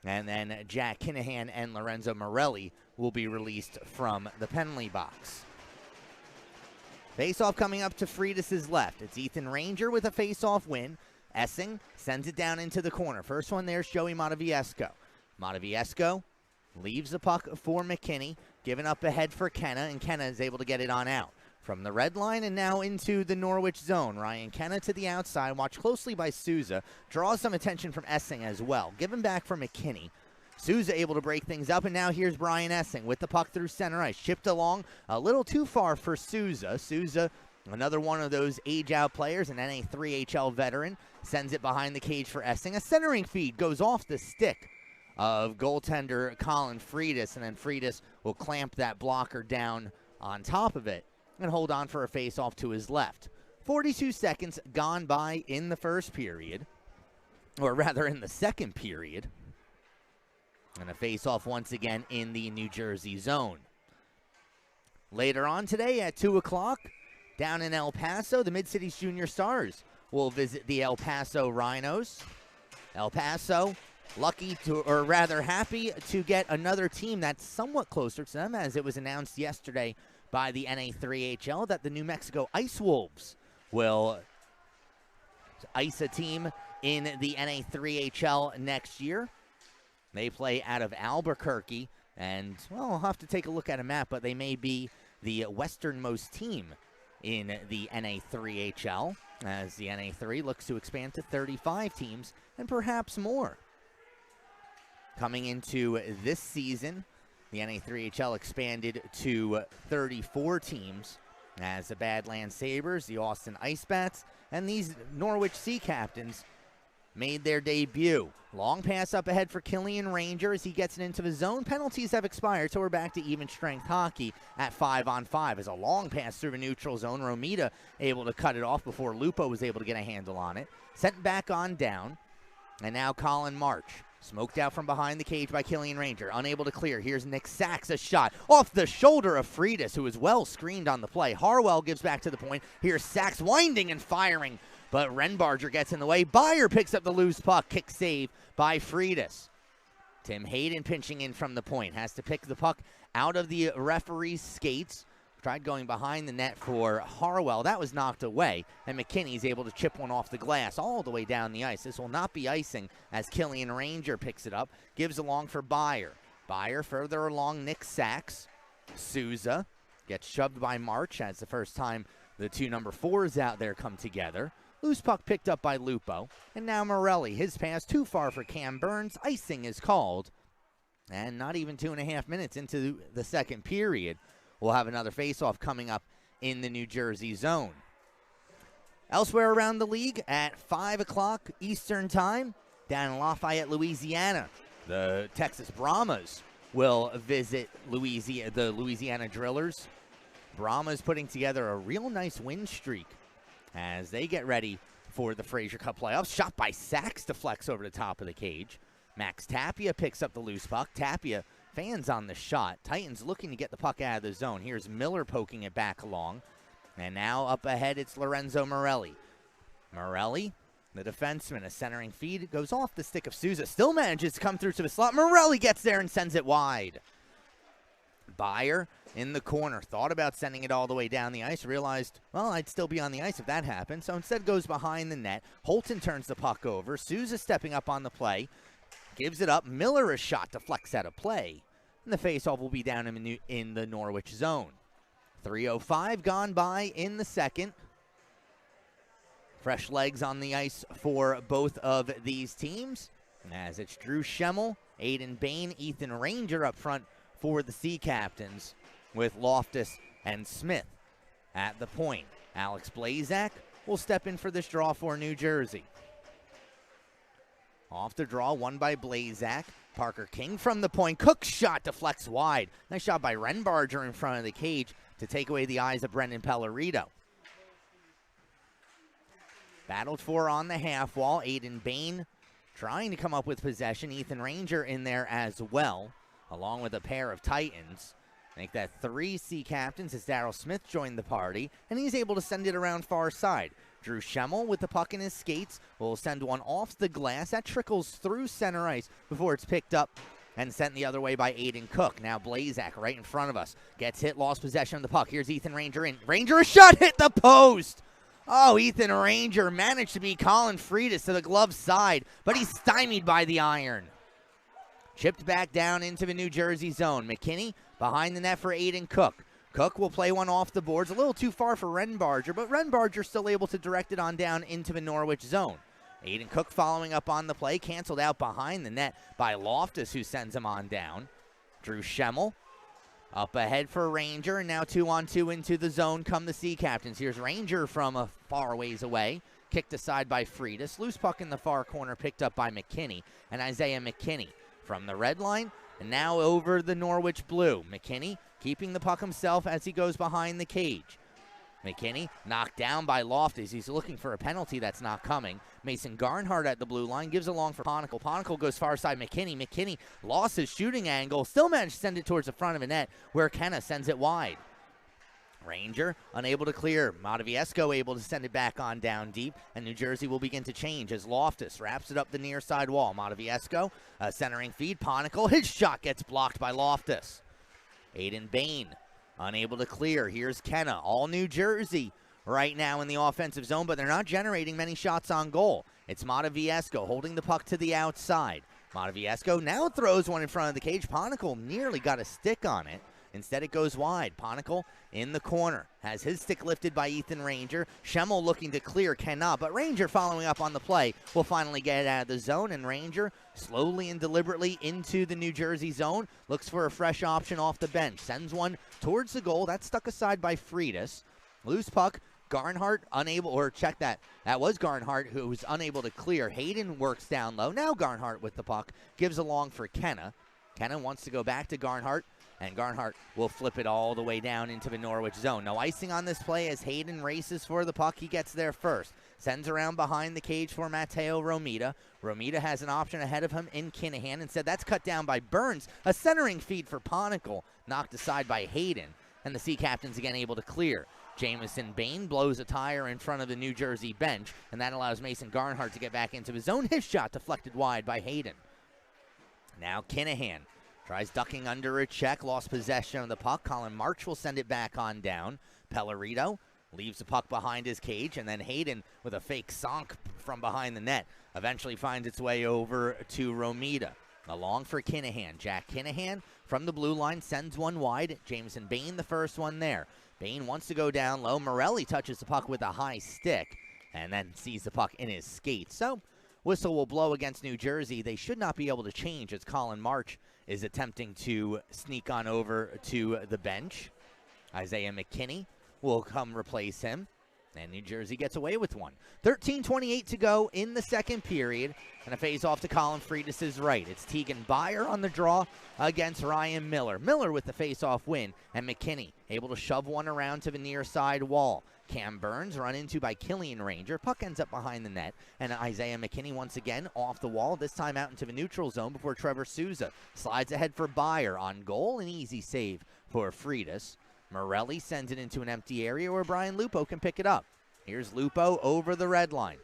And then Jack Kinahan and Lorenzo Morelli will be released from the penalty box. Face-off coming up to Freitas' left. It's Ethan Ranger with a face-off win. Essing sends it down into the corner. First one there's Joey Moraviesco. Moraviesco leaves the puck for McKinney, giving up ahead for Kenna, and Kenna is able to get it on out. From the red line and now into the Norwich zone. Ryan Kenna to the outside, watched closely by Souza. Draws some attention from Essing as well. Given back for McKinney. Souza able to break things up, and now here's Brian Essing with the puck through center ice. Chipped along a little too far for Souza. Souza, another one of those age-out players, an NA3HL veteran, sends it behind the cage for Essing. A centering feed goes off the stick of goaltender Colin Freitas, and then Freitas will clamp that blocker down on top of it and hold on for a face-off to his left. 42 seconds gone by in the first period, or rather in the second period. And a face-off once again in the New Jersey zone. Later on today at 2 o'clock, down in El Paso, the Mid-Cities Junior Stars will visit the El Paso Rhinos. El Paso lucky to, or rather happy to get another team that's somewhat closer to them, as it was announced yesterday by the NA3HL that the New Mexico Ice Wolves will ice a team in the NA3HL next year. They play out of Albuquerque, and, well, I'll have to take a look at a map, but they may be the westernmost team in the NA3HL, as the NA3 looks to expand to 35 teams and perhaps more. Coming into this season, the NA3HL expanded to 34 teams, as the Badlands Sabres, the Austin Ice Bats, and these Norwich Sea Captains made their debut. Long pass up ahead for Killian Ranger as he gets it into the zone. Penalties have expired, so we're back to even strength hockey at 5-on-5. As a long pass through the neutral zone, Romita able to cut it off before Lupo was able to get a handle on it. Sent back on down, and now Colin March. Smoked out from behind the cage by Killian Ranger. Unable to clear. Here's Nick Sachs, a shot off the shoulder of Freitas, who is well screened on the play. Harwell gives back to the point. Here's Sachs winding and firing, but Renbarger gets in the way. Beyer picks up the loose puck. Kick save by Freitas. Tim Hayden pinching in from the point. Has to pick the puck out of the referee's skates. Tried going behind the net for Harwell. That was knocked away, and McKinney's able to chip one off the glass all the way down the ice. This will not be icing as Killian Ranger picks it up. Gives along for Beyer. Beyer further along Nick Sachs. Souza gets shoved by March as the first time the two number 4s out there come together. Loose puck picked up by Lupo. And now Morelli. His pass too far for Cam Burns. Icing is called. And not even 2.5 minutes into the second period, we'll have another face-off coming up in the New Jersey zone. Elsewhere around the league at 5 o'clock Eastern time, down in Lafayette, Louisiana, the Texas Brahmas will visit the Louisiana Drillers. Brahmas putting together a real nice win streak as they get ready for the Frazier Cup playoffs. Shot by Sachs deflects over the top of the cage. Max Tapia picks up the loose puck. Tapia fans on the shot. Titans looking to get the puck out of the zone. Here's Miller poking it back along. And now up ahead, it's Lorenzo Morelli. Morelli, the defenseman, a centering feed. Goes off the stick of Souza. Still manages to come through to the slot. Morelli gets there and sends it wide. Beyer in the corner. Thought about sending it all the way down the ice. Realized, well, I'd still be on the ice if that happened. So instead goes behind the net. Holton turns the puck over. Souza stepping up on the play. Gives it up. Miller a shot deflects out of play. And the faceoff will be down in the Norwich zone. 3:05 gone by in the second. Fresh legs on the ice for both of these teams, as it's Drew Schemmel, Aiden Bain, Ethan Ranger up front for the Sea Captains, with Loftus and Smith at the point. Alex Blazak will step in for this draw for New Jersey. Off the draw, won by Blazak. Parker King from the point. Cook's shot deflects wide. Nice shot by Renbarger in front of the cage to take away the eyes of Brendan Pellerito. Battled for on the half wall. Aiden Bain trying to come up with possession. Ethan Ranger in there as well, along with a pair of Titans. Make that 3 Sea Captains as Daryl Smith joined the party, and he's able to send it around far side. Drew Schemmel with the puck in his skates will send one off the glass. That trickles through center ice before it's picked up and sent the other way by Aiden Cook. Now Blazak right in front of us. Gets hit, lost possession of the puck. Here's Ethan Ranger in. Ranger, a shot, hit the post. Oh, Ethan Ranger managed to beat Colin Freitas to the glove side, but he's stymied by the iron. Chipped back down into the New Jersey zone. McKinney behind the net for Aiden Cook. Cook will play one off the boards. A little too far for Renbarger, but Renbarger still able to direct it on down into the Norwich zone. Aiden Cook following up on the play, canceled out behind the net by Loftus, who sends him on down. Drew Schemmel up ahead for Ranger, and now 2-on-2 into the zone come the Sea Captains. Here's Ranger from a far ways away. Kicked aside by Freitas. Loose puck in the far corner picked up by McKinney, and Isaiah McKinney from the red line, and now over the Norwich blue. McKinney keeping the puck himself as he goes behind the cage. McKinney knocked down by Loftus. He's looking for a penalty that's not coming. Mason Garnhart at the blue line gives along for Ponicle. Ponicle goes far side McKinney. McKinney lost his shooting angle. Still managed to send it towards the front of the net where Kenna sends it wide. Ranger unable to clear. Mataviesco able to send it back on down deep, and New Jersey will begin to change as Loftus wraps it up the near side wall. Mataviesco, a centering feed. Ponicle, his shot gets blocked by Loftus. Aiden Bain unable to clear. Here's Kenna. All New Jersey right now in the offensive zone, but they're not generating many shots on goal. It's Mataviesco holding the puck to the outside. Mataviesco now throws one in front of the cage. Ponicle nearly got a stick on it. Instead, it goes wide. Ponicle in the corner. Has his stick lifted by Ethan Ranger. Schemmel looking to clear, cannot. But Ranger following up on the play will finally get it out of the zone. And Ranger slowly and deliberately into the New Jersey zone. Looks for a fresh option off the bench. Sends one towards the goal. That's stuck aside by Freitas. Loose puck. Garnhart unable, or check that. That was Garnhart who was unable to clear. Hayden works down low. Now Garnhart with the puck. Gives along for Kenna. Kenna wants to go back to Garnhart. And Garnhart will flip it all the way down into the Norwich zone. No icing on this play as Hayden races for the puck. He gets there first. Sends around behind the cage for Matteo Romita. Romita has an option ahead of him in Kinahan. Instead, that's cut down by Burns. A centering feed for Ponicle. Knocked aside by Hayden. And the Sea Captains again able to clear. Jamison Bain blows a tire in front of the New Jersey bench. And that allows Mason Garnhart to get back into his zone. His shot deflected wide by Hayden. Now Kinahan. Tries ducking under a check, lost possession of the puck. Colin March will send it back on down. Pellerito leaves the puck behind his cage, and then Hayden with a fake sonk from behind the net eventually finds its way over to Romita. Along for Kinahan. Jack Kinahan from the blue line sends one wide. Jameson Bain the first one there. Bain wants to go down low. Morelli touches the puck with a high stick and then sees the puck in his skates. So whistle will blow against New Jersey. They should not be able to change as Colin March is attempting to sneak on over to the bench. Isaiah McKinney will come replace him. And New Jersey gets away with one. 13:28 to go in the second period. And a face-off to Colin Freitas' right. It's Tegan Byer on the draw against Ryan Miller. Miller with the face-off win. And McKinney able to shove one around to the near side wall. Cam Burns run into by Killian Ranger. Puck ends up behind the net. And Isaiah McKinney once again off the wall. This time out into the neutral zone before Trevor Souza slides ahead for Byer on goal. An easy save for Freitas. Morelli sends it into an empty area where Brian Lupo can pick it up. Here's Lupo over the red line.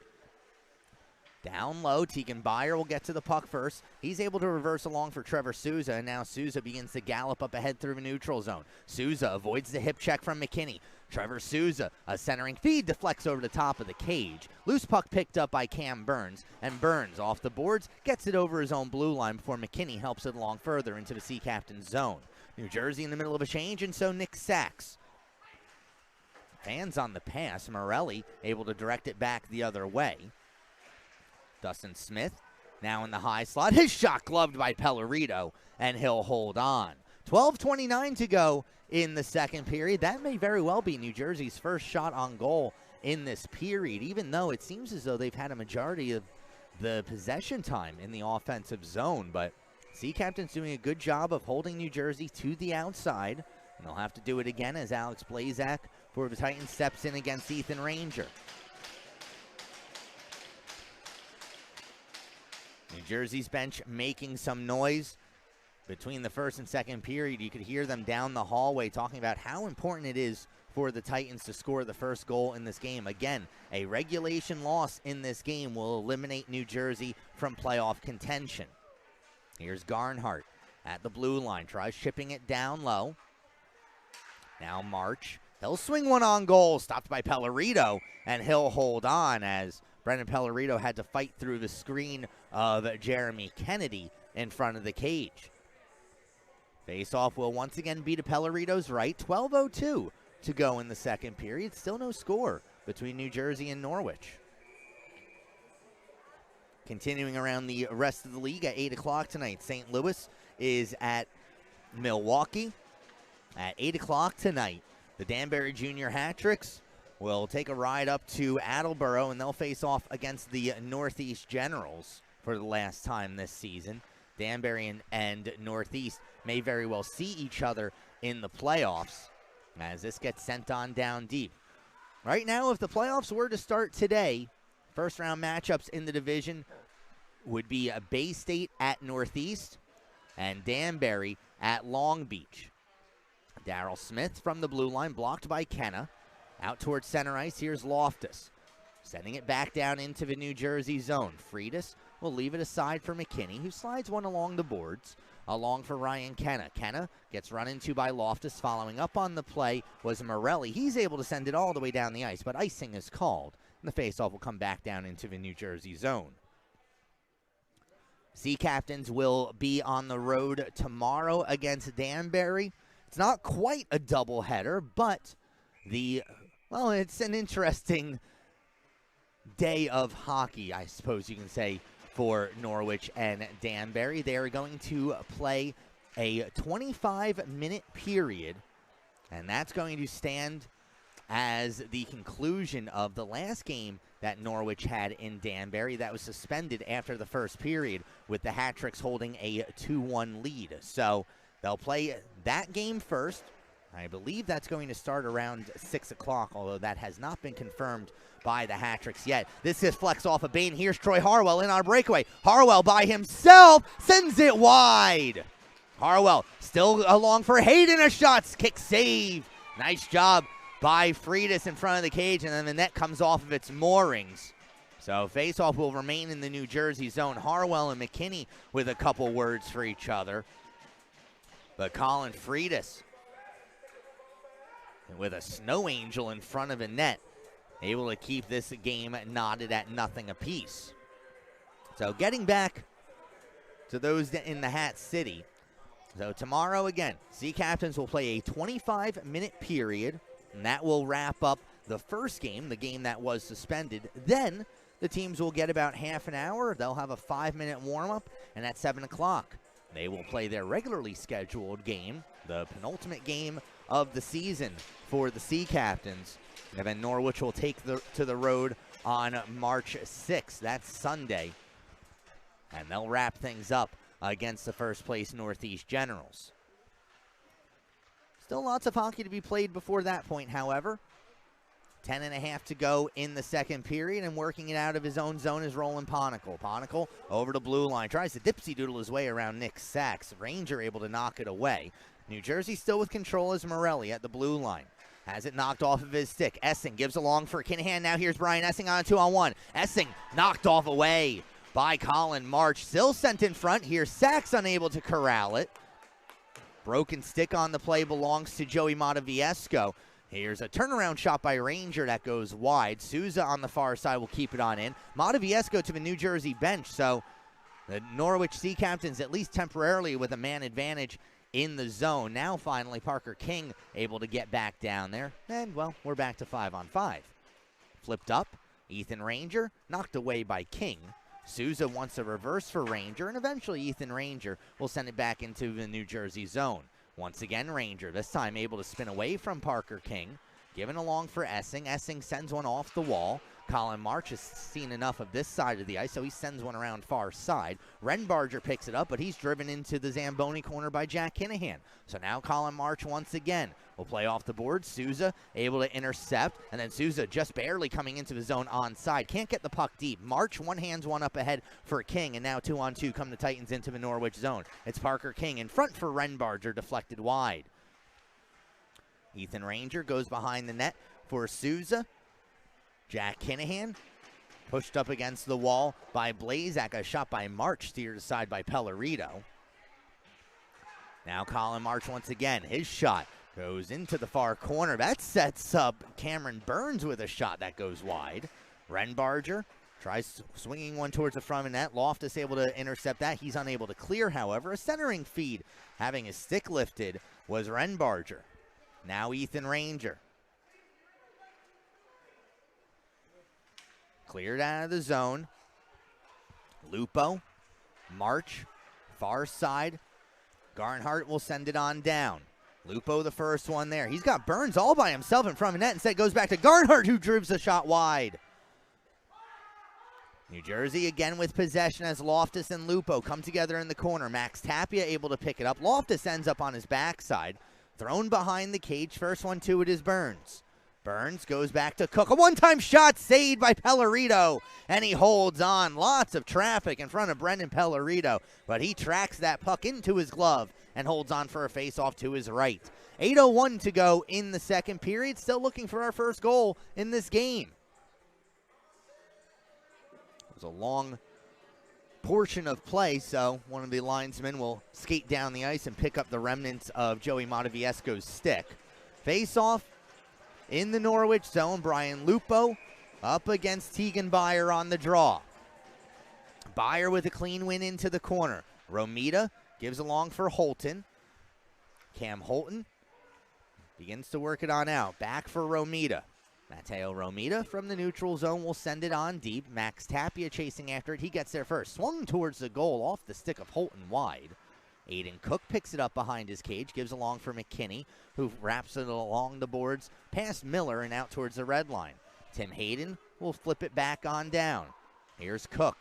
Down low, Tegan Byer will get to the puck first. He's able to reverse along for Trevor Souza, and now Souza begins to gallop up ahead through the neutral zone. Souza avoids the hip check from McKinney. Trevor Souza, a centering feed, deflects over the top of the cage. Loose puck picked up by Cam Burns, and Burns off the boards, gets it over his own blue line before McKinney helps it along further into the Sea Captain's zone. New Jersey in the middle of a change, and so Nick Sachs Hands on the pass. Morelli able to direct it back the other way. Dustin Smith now in the high slot. His shot gloved by Pellerito, and he'll hold on. 12:29 to go in the second period. That may very well be New Jersey's first shot on goal in this period, even though it seems as though they've had a majority of the possession time in the offensive zone. But Sea Captain's doing a good job of holding New Jersey to the outside, and they'll have to do it again as Alex Blazak for the Titans steps in against Ethan Ranger. New Jersey's bench making some noise. Between the first and second period, you could hear them down the hallway talking about how important it is for the Titans to score the first goal in this game. Again, a regulation loss in this game will eliminate New Jersey from playoff contention. Here's Garnhart at the blue line, tries chipping it down low. Now March, he'll swing one on goal, stopped by Pellerito, and he'll hold on as Brendan Pellerito had to fight through the screen of Jeremy Kennedy in front of the cage. Face-off will once again be to Pellerito's right. 12:02 to go in the second period. Still no score between New Jersey and Norwich. Continuing around the rest of the league at 8 o'clock tonight, St. Louis is at Milwaukee. At 8 o'clock tonight, the Danbury Junior Hat-Tricks will take a ride up to Attleboro, and they'll face off against the Northeast Generals for the last time this season. Danbury and Northeast may very well see each other in the playoffs as this gets sent on down deep. Right now, if the playoffs were to start today, first round matchups in the division would be Bay State at Northeast and Danbury at Long Beach. Darrell Smith from the blue line, blocked by Kenna. Out towards center ice, here's Loftus. Sending it back down into the New Jersey zone. Freitas will leave it aside for McKinney, who slides one along the boards. Along for Ryan Kenna. Kenna gets run into by Loftus. Following up on the play was Morelli. He's able to send it all the way down the ice, but icing is called. And the faceoff will come back down into the New Jersey zone. Sea Captains will be on the road tomorrow against Danbury. It's not quite a doubleheader, but it's an interesting day of hockey, I suppose you can say, for Norwich and Danbury. They are going to play a 25-minute period, and that's going to stand as the conclusion of the last game that Norwich had in Danbury that was suspended after the first period, with the Hat-Tricks holding a 2-1 lead. So they'll play that game first. I believe that's going to start around 6 o'clock, although that has not been confirmed by the Hat-Tricks yet. This is flex off of Bain. Here's Troy Harwell in on a breakaway. Harwell by himself sends it wide. Harwell still along for Hayden. A shot, kick save. Nice job by Freitas in front of the cage, and then the net comes off of its moorings. So faceoff will remain in the New Jersey zone. Harwell and McKinney with a couple words for each other. But Colin Freitas with a snow angel in front of a net, able to keep this game knotted at nothing apiece. So getting back to those in the Hat City. So tomorrow again, Sea Captains will play a 25-minute period, and that will wrap up the first game, the game that was suspended. Then the teams will get about half an hour. They'll have a 5-minute warm-up, and at 7 o'clock, they will play their regularly scheduled game, the penultimate game of the season for the Sea Captains. And then Norwich will take to the road on March 6th. That's Sunday. And they'll wrap things up against the first-place Northeast Generals. Still lots of hockey to be played before that point, however. 10:30 to go in the second period, and working it out of his own zone is Roland Ponicle. Ponicle over to blue line, tries to dipsy-doodle his way around Nick Sachs. Ranger able to knock it away. New Jersey still with control as Morelli at the blue line. Has it knocked off of his stick. Essing gives along for Kinahan. Now here's Brian Essing on a 2-on-1. Essing knocked off away by Colin March. Still sent in front. Here's Sachs unable to corral it. Broken stick on the play belongs to Joey Mataviesco. Here's a turnaround shot by Ranger that goes wide. Souza on the far side will keep it on in. Mataviesco to the New Jersey bench. So the Norwich Sea Captains, at least temporarily, with a man advantage in the zone. Now finally Parker King able to get back down there. And, well, we're back to 5-on-5. Flipped up. Ethan Ranger knocked away by King. Souza wants a reverse for Ranger, and eventually Ethan Ranger will send it back into the New Jersey zone. Once again, Ranger, this time able to spin away from Parker King. Given along for Essing. Essing sends one off the wall. Colin March has seen enough of this side of the ice, so he sends one around far side. Renbarger picks it up, but he's driven into the Zamboni corner by Jack Kinahan. So now Colin March once again will play off the board. Souza able to intercept, and then Souza just barely coming into the zone onside. Can't get the puck deep. March one-hands one up ahead for King, and now 2-on-2 come the Titans into the Norwich zone. It's Parker King in front for Renbarger, deflected wide. Ethan Ranger goes behind the net for Souza. Jack Kinahan pushed up against the wall by Blazak. A shot by March, steered aside by Pellerito. Now Colin March once again. His shot goes into the far corner. That sets up Cameron Burns with a shot that goes wide. Renbarger tries swinging one towards the front of the net. Loftus able to intercept that. He's unable to clear, however. A centering feed having his stick lifted was Renbarger. Now Ethan Ranger. Cleared out of the zone. Lupo, March, far side. Garnhart will send it on down. Lupo the first one there. He's got Burns all by himself in front of net. Instead goes back to Garnhart, who drives the shot wide. New Jersey again with possession as Loftus and Lupo come together in the corner. Max Tapia able to pick it up. Loftus ends up on his backside. Thrown behind the cage. First one to it is Burns. Burns goes back to Cook. A one-time shot saved by Pellerito, and he holds on. Lots of traffic in front of Brendan Pellerito, but he tracks that puck into his glove and holds on for a face-off to his right. 8:01 to go in the second period. Still looking for our first goal in this game. It was a long portion of play, so one of the linesmen will skate down the ice and pick up the remnants of Joey Motoviesco's stick. Face-off in the Norwich zone. Brian Lupo up against Tegan Beyer on the draw. Beyer with a clean win into the corner. Romita gives along for Holton. Cam Holton begins to work it on out. Back for Romita. Matteo Romita from the neutral zone will send it on deep. Max Tapia chasing after it. He gets there first. Swung towards the goal off the stick of Holton wide. Aiden Cook picks it up behind his cage, gives along for McKinney, who wraps it along the boards past Miller and out towards the red line. Tim Hayden will flip it back on down. Here's Cook.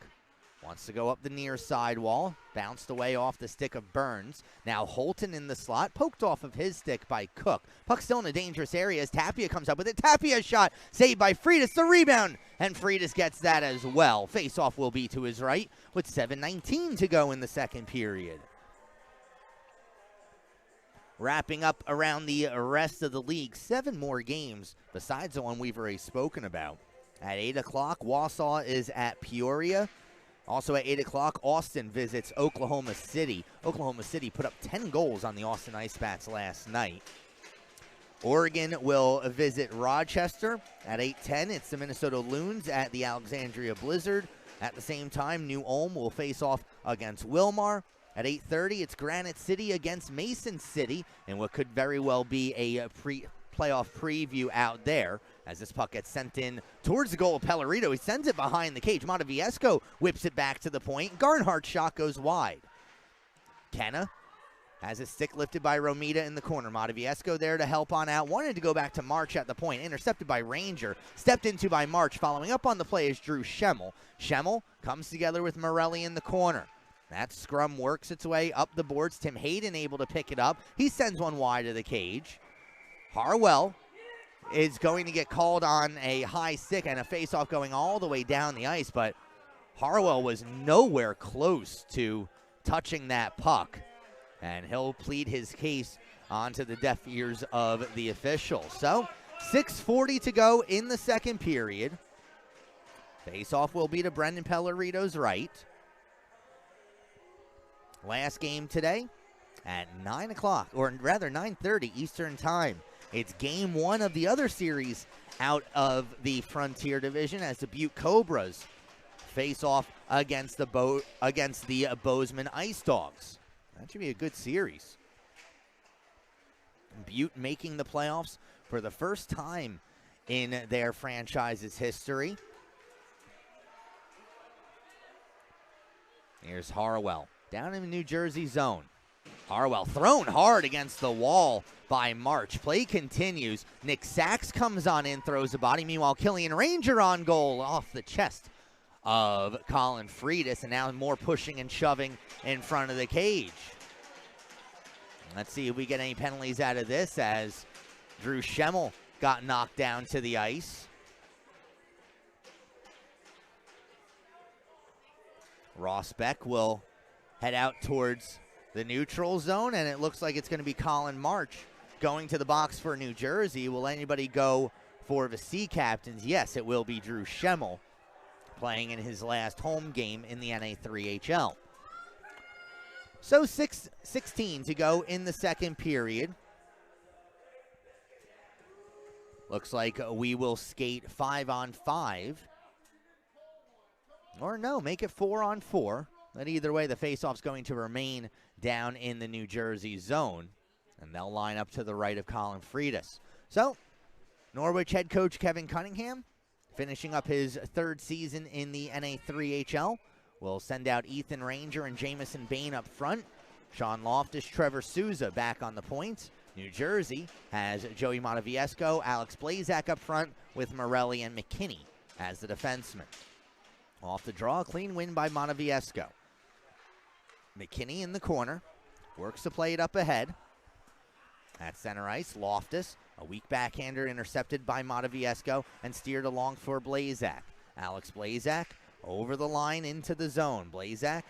Wants to go up the near side wall. Bounced away off the stick of Burns. Now Holton in the slot. Poked off of his stick by Cook. Puck still in a dangerous area as Tapia comes up with it. Tapia shot saved by Freitas. The rebound. And Freitas gets that as well. Face-off will be to his right with 7:19 to go in the second period. Wrapping up around the rest of the league. 7 more games besides the one we've already spoken about. At 8 o'clock, Wausau is at Peoria. Also at 8 o'clock, Austin visits Oklahoma City. Oklahoma City put up 10 goals on the Austin Ice Bats last night. Oregon will visit Rochester at 8:10. It's the Minnesota Loons at the Alexandria Blizzard. At the same time, New Ulm will face off against Wilmar. At 8:30, it's Granite City against Mason City, and what could very well be a playoff preview out there as this puck gets sent in towards the goal of Pellerito. He sends it behind the cage. Motoviesco whips it back to the point. Garnhart's shot goes wide. Kenna has his stick lifted by Romita in the corner. Motoviesco there to help on out. Wanted to go back to March at the point. Intercepted by Ranger. Stepped into by March. Following up on the play is Drew Schemmel. Schemmel comes together with Morelli in the corner. That scrum works its way up the boards. Tim Hayden able to pick it up. He sends one wide of the cage. Harwell is going to get called on a high stick and a face-off going all the way down the ice, but Harwell was nowhere close to touching that puck, and he'll plead his case onto the deaf ears of the officials. So 6:40 to go in the second period. Face-off will be to Brendan Pellerito's right. Last game today at 9 o'clock, or rather 9:30 Eastern Time. It's game 1 of the other series out of the Frontier Division as the Butte Cobras face off against the Bozeman Ice Dogs. That should be a good series. Butte making the playoffs for the first time in their franchise's history. Here's Harwell down in the New Jersey zone. Harwell thrown hard against the wall by March. Play continues. Nick Sachs comes on in, throws a body. Meanwhile, Killian Ranger on goal off the chest of Colin Freitas, and now more pushing and shoving in front of the cage. Let's see if we get any penalties out of this, as Drew Schemmel got knocked down to the ice. Ross Beck will head out towards the neutral zone, and it looks like it's going to be Colin March going to the box for New Jersey. Will anybody go for the Sea Captains? Yes, it will be Drew Schemmel, playing in his last home game in the NA3HL. So 6:16 to go in the second period. Looks like we will skate 5-on-5. Or no, make it 4-on-4. But either way, the faceoff's going to remain down in the New Jersey zone. And they'll line up to the right of Colin Freitas. So, Norwich head coach Kevin Cunningham, finishing up his third season in the NA3HL, will send out Ethan Ranger and Jamison Bain up front. Sean Loftus, Trevor Souza back on the points. New Jersey has Joey Motoviesco, Alex Blazak up front with Morelli and McKinney as the defensemen. Off the draw, a clean win by Motoviesco. McKinney in the corner, works to play it up ahead. At center ice, Loftus, a weak backhander intercepted by Motoviesco and steered along for Blazak. Alex Blazak over the line into the zone. Blazak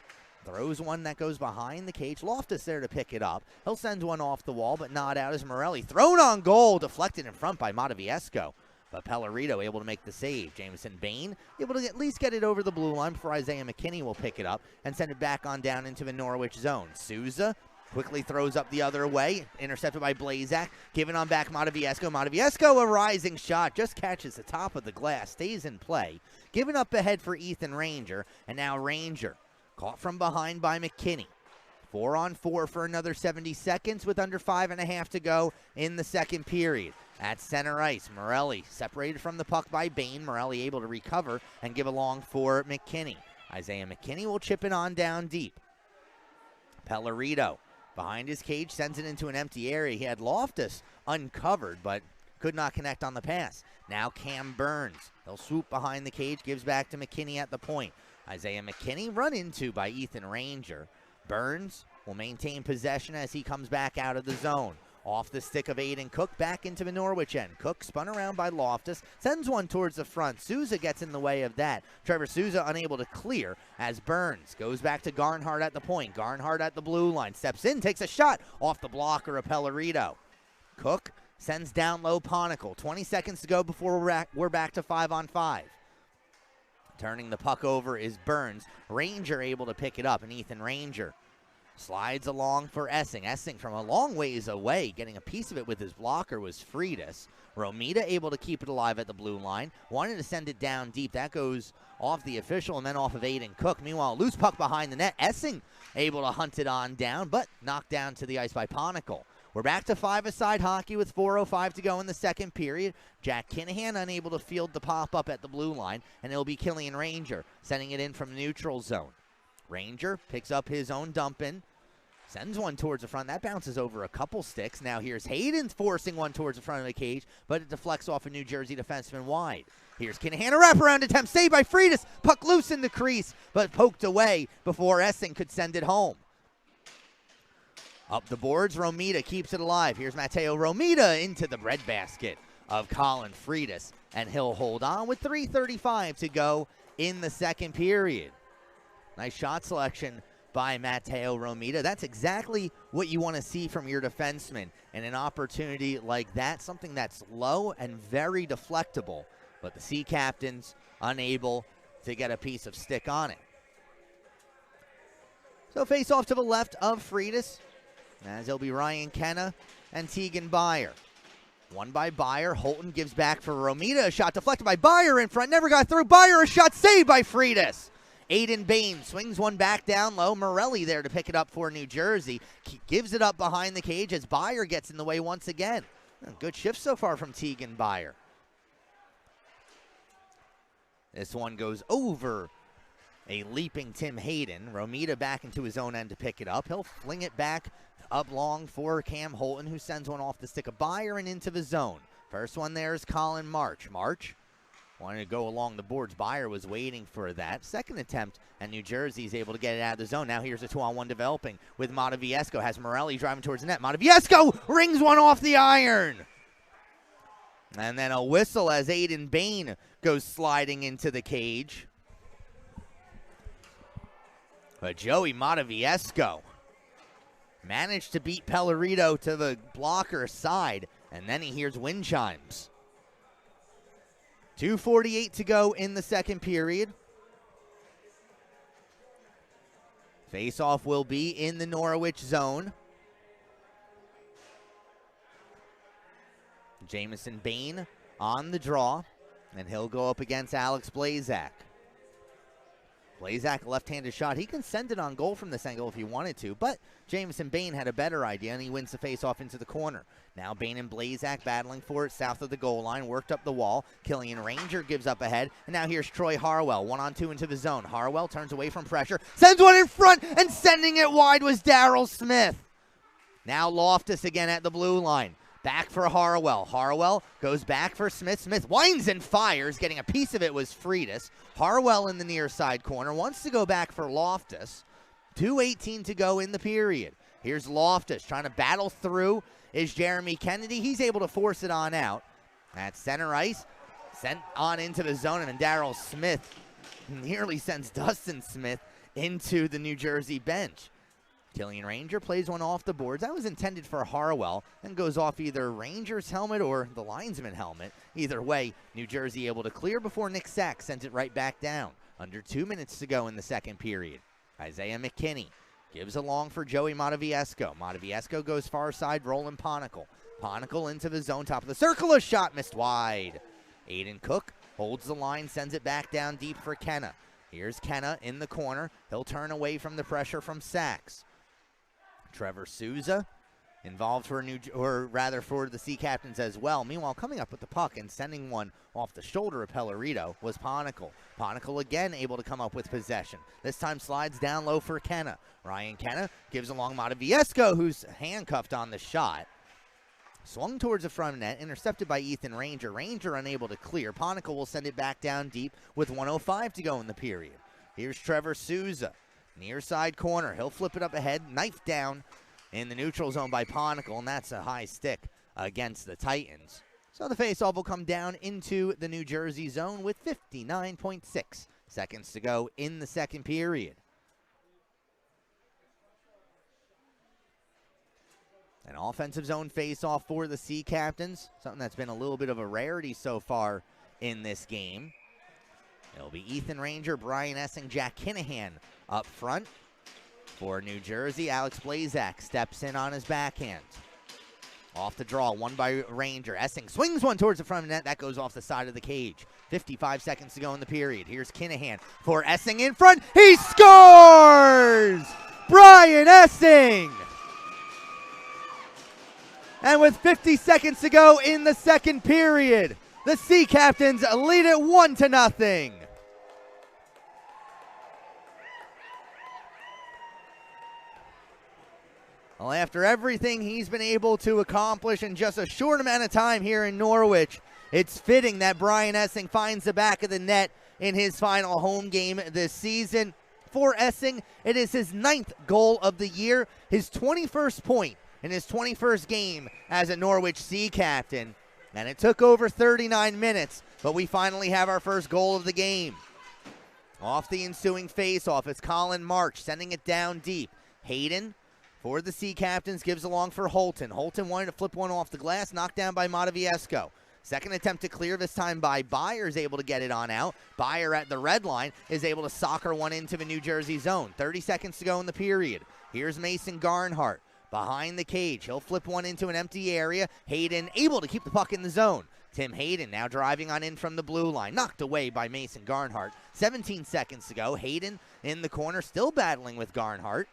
throws one that goes behind the cage. Loftus there to pick it up. He'll send one off the wall, but not out as Morelli. Thrown on goal, deflected in front by Motoviesco. But Pellerito able to make the save. Jamison Bain able to at least get it over the blue line before Isaiah McKinney will pick it up and send it back on down into the Norwich zone. Souza quickly throws up the other way, intercepted by Blazak. Giving on back Motoviesco. Motoviesco, a rising shot, just catches the top of the glass, stays in play. Given up ahead for Ethan Ranger, and now Ranger caught from behind by McKinney. 4-on-4 for another 70 seconds with under 5.5 to go in the second period. At center ice, Morelli separated from the puck by Bain. Morelli able to recover and give along for McKinney. Isaiah McKinney will chip it on down deep. Pellerito behind his cage sends it into an empty area. He had Loftus uncovered, but could not connect on the pass. Now Cam Burns. He'll swoop behind the cage, gives back to McKinney at the point. Isaiah McKinney run into by Ethan Ranger. Burns will maintain possession as he comes back out of the zone. Off the stick of Aiden Cook, back into the Norwich end. Cook spun around by Loftus, sends one towards the front. Souza gets in the way of that. Trevor Souza unable to clear as Burns goes back to Garnhart at the point. Garnhart at the blue line, steps in, takes a shot off the blocker of Pellerito. Cook sends down low Ponicle. 20 seconds to go before we're back to 5-on-5. Turning the puck over is Burns. Ranger able to pick it up, and Ethan Ranger slides along for Essing. Essing from a long ways away, getting a piece of it with his blocker was Freitas. Romita able to keep it alive at the blue line. Wanted to send it down deep. That goes off the official and then off of Aiden Cook. Meanwhile, loose puck behind the net. Essing able to hunt it on down, but knocked down to the ice by Ponicle. We're back to five-a-side hockey with 4:05 to go in the second period. Jack Kinahan unable to field the pop-up at the blue line, and it'll be Killian Ranger sending it in from neutral zone. Ranger picks up his own dump in, sends one towards the front. That bounces over a couple sticks. Now here's Hayden forcing one towards the front of the cage, but it deflects off a New Jersey defenseman wide. Here's Kinahan, a wraparound attempt, saved by Freitas. Puck loose in the crease, but poked away before Essing could send it home. Up the boards, Romita keeps it alive. Here's Matteo Romita into the breadbasket of Colin Freitas, and he'll hold on with 3:35 to go in the second period. Nice shot selection by Matteo Romita. That's exactly what you want to see from your defenseman in an opportunity like that, something that's low and very deflectable, but the Sea Captains unable to get a piece of stick on it. So face off to the left of Freitas, as it'll be Ryan Kenna and Tegan Byer. One by Byer. Holton gives back for Romita. A shot deflected by Byer in front. Never got through. Byer, a shot saved by Freitas. Aiden Bain swings one back down low. Morelli there to pick it up for New Jersey. Gives it up behind the cage as Byer gets in the way once again. Good shift so far from Tegan Byer. This one goes over a leaping Tim Hayden. Romita back into his own end to pick it up. He'll fling it back up long for Cam Holton, who sends one off the stick of Byer and into the zone. First one there is Colin March. March wanted to go along the boards. Byer was waiting for that. Second attempt, and New Jersey is able to get it out of the zone. Now here's a 2-on-1 developing with Mataviesco. Has Morelli driving towards the net. Mataviesco rings one off the iron. And then a whistle as Aiden Bain goes sliding into the cage. But Joey Mataviesco managed to beat Pellerito to the blocker side, and then he hears wind chimes. 2:48 to go in the second period. Face-off will be in the Norwich zone. Jamison Bain on the draw, and he'll go up against Alex Blazak. Blazak, left-handed shot. He can send it on goal from this angle if he wanted to, but Jamison Bain had a better idea, and he wins the face-off into the corner. Now Bain and Blazak battling for it south of the goal line, worked up the wall. Killian Ranger gives up ahead, and now here's Troy Harwell, 1-on-2 into the zone. Harwell turns away from pressure, sends one in front, and sending it wide was Daryl Smith. Now Loftus again at the blue line. Back for Harwell. Harwell goes back for Smith. Smith winds and fires. Getting a piece of it was Freitas. Harwell in the near side corner. Wants to go back for Loftus. 2:18 to go in the period. Here's Loftus trying to battle through. Is Jeremy Kennedy. He's able to force it on out. At center ice. Sent on into the zone. And Daryl Smith nearly sends Dustin Smith into the New Jersey bench. Killian Ranger plays one off the boards. That was intended for Harwell and goes off either Ranger's helmet or the linesman helmet. Either way, New Jersey able to clear before Nick Sack sends it right back down. Under 2 minutes to go in the second period. Isaiah McKinney gives along for Joey Mataviesco. Mataviesco goes far side, Roland Ponicle. Ponicle into the zone, top of the circle. A shot missed wide. Aiden Cook holds the line, sends it back down deep for Kenna. Here's Kenna in the corner. He'll turn away from the pressure from Sachs. Trevor Souza involved for for the Sea Captains as well. Meanwhile, coming up with the puck and sending one off the shoulder of Pellerito was Ponicle. Ponicle again able to come up with possession. This time slides down low for Kenna. Ryan Kenna gives along Mataviesco, who's handcuffed on the shot. Swung towards the front net, intercepted by Ethan Ranger. Ranger unable to clear. Ponicle will send it back down deep with 1:05 to go in the period. Here's Trevor Souza. Near side corner. He'll flip it up ahead. Knife down in the neutral zone by Ponicle, and that's a high stick against the Titans. So the faceoff will come down into the New Jersey zone with 59.6 seconds to go in the second period. An offensive zone faceoff for the Sea Captains, something that's been a little bit of a rarity so far in this game. It'll be Ethan Ranger, Brian Essing, Jack Kinahan up front. For New Jersey, Alex Blazak steps in on his backhand. Off the draw, one by Ranger. Essing swings one towards the front of the net. That goes off the side of the cage. 55 seconds to go in the period. Here's Kinahan for Essing in front. He scores! Brian Essing! And with 50 seconds to go in the second period, the Sea Captains lead it 1-0. Well, after everything he's been able to accomplish in just a short amount of time here in Norwich, it's fitting that Brian Essing finds the back of the net in his final home game this season. For Essing, it is his 9th goal of the year, his 21st point in his 21st game as a Norwich Sea Captain. And it took over 39 minutes, but we finally have our first goal of the game. Off the ensuing faceoff, it's Colin March sending it down deep. Hayden for the Sea Captains gives along for Holton. Holton wanted to flip one off the glass, knocked down by Mataviesco. Second attempt to clear, this time by Byer, is able to get it on out. Byer at the red line is able to soccer one into the New Jersey zone. 30 seconds to go in the period. Here's Mason Garnhart behind the cage. He'll flip one into an empty area. Hayden able to keep the puck in the zone. Tim Hayden now driving on in from the blue line. Knocked away by Mason Garnhart. 17 seconds to go. Hayden in the corner, still battling with Garnhart.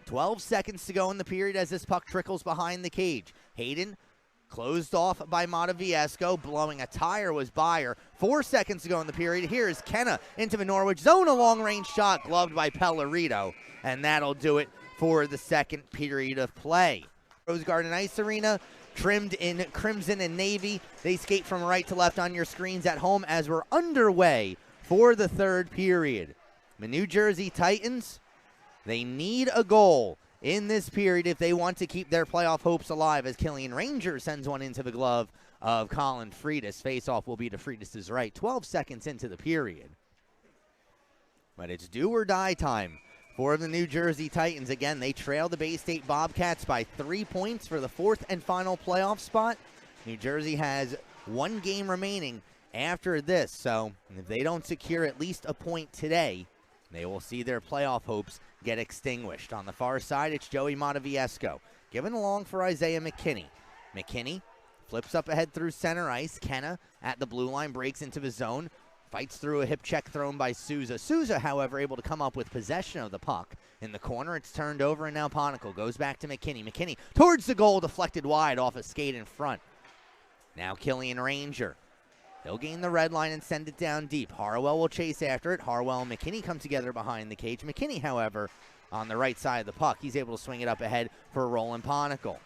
12 seconds to go in the period as this puck trickles behind the cage. Hayden closed off by Moraviesco. Blowing a tire was Byer. 4 seconds to go in the period. Here is Kenna into the Norwich zone. A long-range shot gloved by Pellerito. And that'll do it for the second period of play. Rose Garden Ice Arena, trimmed in crimson and navy. They skate from right to left on your screens at home as we're underway for the third period. The New Jersey Titans, they need a goal in this period if they want to keep their playoff hopes alive, as Killian Ranger sends one into the glove of Colin Freitas. Face-off will be to Freitas' right. 12 seconds into the period. But it's do or die time for the New Jersey Titans. Again, they trail the Bay State Bobcats by 3 points for the fourth and final playoff spot. New Jersey has one game remaining after this, so if they don't secure at least a point today, they will see their playoff hopes get extinguished. On the far side, it's Joey Moraviesco, given along for Isaiah McKinney. McKinney flips up ahead through center ice. Kenna at the blue line breaks into the zone. Fights through a hip check thrown by Souza. Souza, however, able to come up with possession of the puck. In the corner, it's turned over, and now Ponicle goes back to McKinney. McKinney towards the goal, deflected wide off a skate in front. Now Killian Ranger. He'll gain the red line and send it down deep. Harwell will chase after it. Harwell and McKinney come together behind the cage. McKinney, however, on the right side of the puck, he's able to swing it up ahead for Roland Ponicle.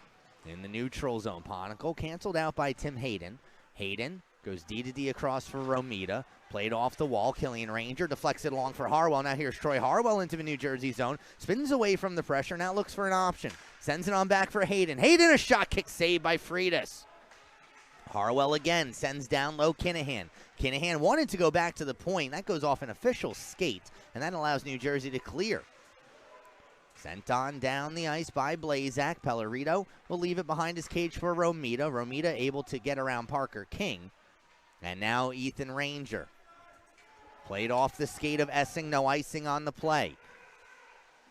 In the neutral zone, Ponicle canceled out by Tim Hayden. Hayden goes D to D across for Romita. Played off the wall. Killian Ranger deflects it along for Harwell. Now here's Troy Harwell into the New Jersey zone. Spins away from the pressure. Now looks for an option. Sends it on back for Hayden. Hayden, a shot kick saved by Freitas. Harwell again sends down low Kinahan. Kinahan wanted to go back to the point. That goes off an official skate, and that allows New Jersey to clear. Sent on down the ice by Blazak. Pellerito will leave it behind his cage for Romita. Romita able to get around Parker King. And now Ethan Ranger. Played off the skate of Essing. No icing on the play.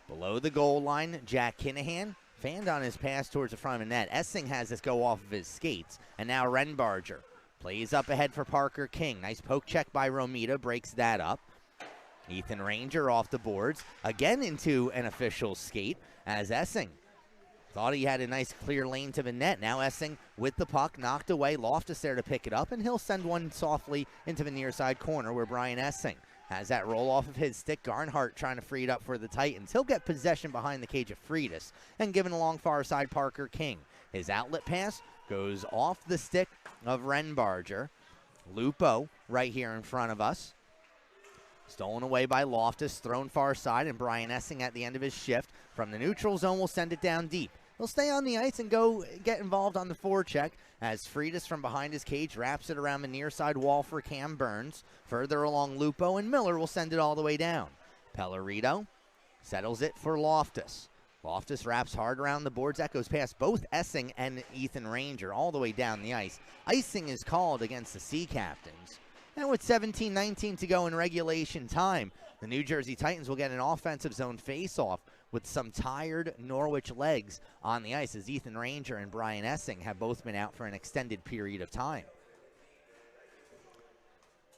Below the goal line, Jack Kinahan fanned on his pass towards the front of the net. Essing has this go off of his skates. And now Renbarger plays up ahead for Parker King. Nice poke check by Romita. Breaks that up. Ethan Ranger off the boards. Again into an official skate as Essing thought he had a nice clear lane to the net. Now Essing with the puck, knocked away. Loftus there to pick it up, and he'll send one softly into the near side corner where Brian Essing has that roll off of his stick. Garnhart trying to free it up for the Titans. He'll get possession behind the cage of Freitas and given along far side Parker King. His outlet pass goes off the stick of Renbarger. Lupo right here in front of us. Stolen away by Loftus, thrown far side, and Brian Essing at the end of his shift from the neutral zone will send it down deep. He'll stay on the ice and go get involved on the forecheck as Freitas from behind his cage wraps it around the near side wall for Cam Burns. Further along Lupo, and Miller will send it all the way down. Pellerito settles it for Loftus. Loftus wraps hard around the boards. That goes past both Essing and Ethan Ranger all the way down the ice. Icing is called against the Sea Captains. And with 17-19 to go in regulation time, the New Jersey Titans will get an offensive zone face-off with some tired Norwich legs on the ice, as Ethan Ranger and Brian Essing have both been out for an extended period of time.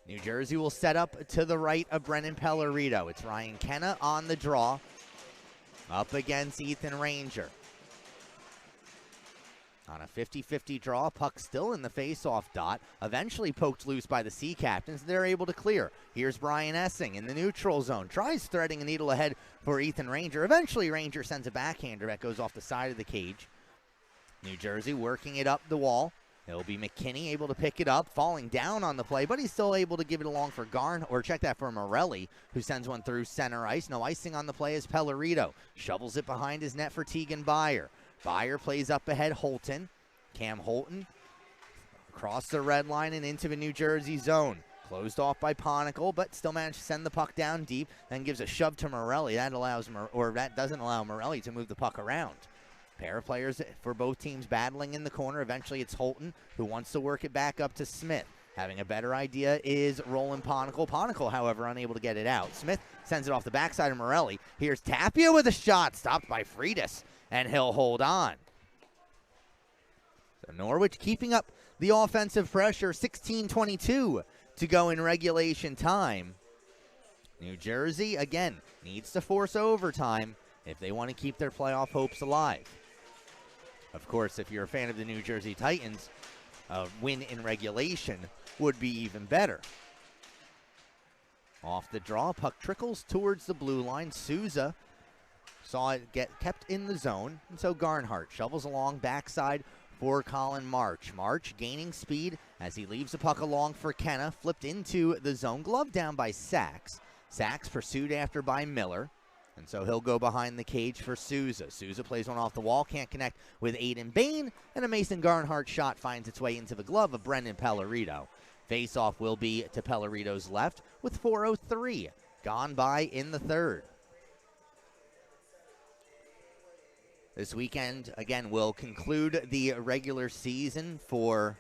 New Jersey will set up to the right of Brennan Pellerito. It's Ryan Kenna on the draw, up against Ethan Ranger. On a 50-50 draw, puck still in the face-off dot. Eventually poked loose by the Sea Captains. They're able to clear. Here's Brian Essing in the neutral zone. Tries threading a needle ahead for Ethan Ranger. Eventually Ranger sends a backhander that goes off the side of the cage. New Jersey working it up the wall. It'll be McKinney able to pick it up, falling down on the play, but he's still able to give it along for check that for Morelli, who sends one through center ice. No icing on the play as Pellerito shovels it behind his net for Tegan Byer. Byer plays up ahead, Holton. Cam Holton across the red line and into the New Jersey zone. Closed off by Ponicle, but still managed to send the puck down deep, then gives a shove to Morelli. That doesn't allow Morelli to move the puck around. Pair of players for both teams battling in the corner. Eventually it's Holton who wants to work it back up to Smith. Having a better idea is Roland Ponicle. Ponicle, however, unable to get it out. Smith sends it off the backside of Morelli. Here's Tapia with a shot, stopped by Freitas, and he'll hold on. So Norwich keeping up the offensive pressure, 16:22 to go in regulation time. New Jersey, again, needs to force overtime if they want to keep their playoff hopes alive. Of course, if you're a fan of the New Jersey Titans, a win in regulation would be even better. Off the draw, puck trickles towards the blue line. Souza saw it get kept in the zone, and so Garnhart shovels along backside for Colin March. March gaining speed as he leaves the puck along for Kenna, flipped into the zone, glove down by Sachs. Sachs pursued after by Miller, and so he'll go behind the cage for Souza. Souza plays one off the wall, can't connect with Aiden Bain, and a Mason Garnhart shot finds its way into the glove of Brendan Pellerito. Face-off will be to Pellerito's left with 4:03 gone by in the third. This weekend, again, will conclude the regular season for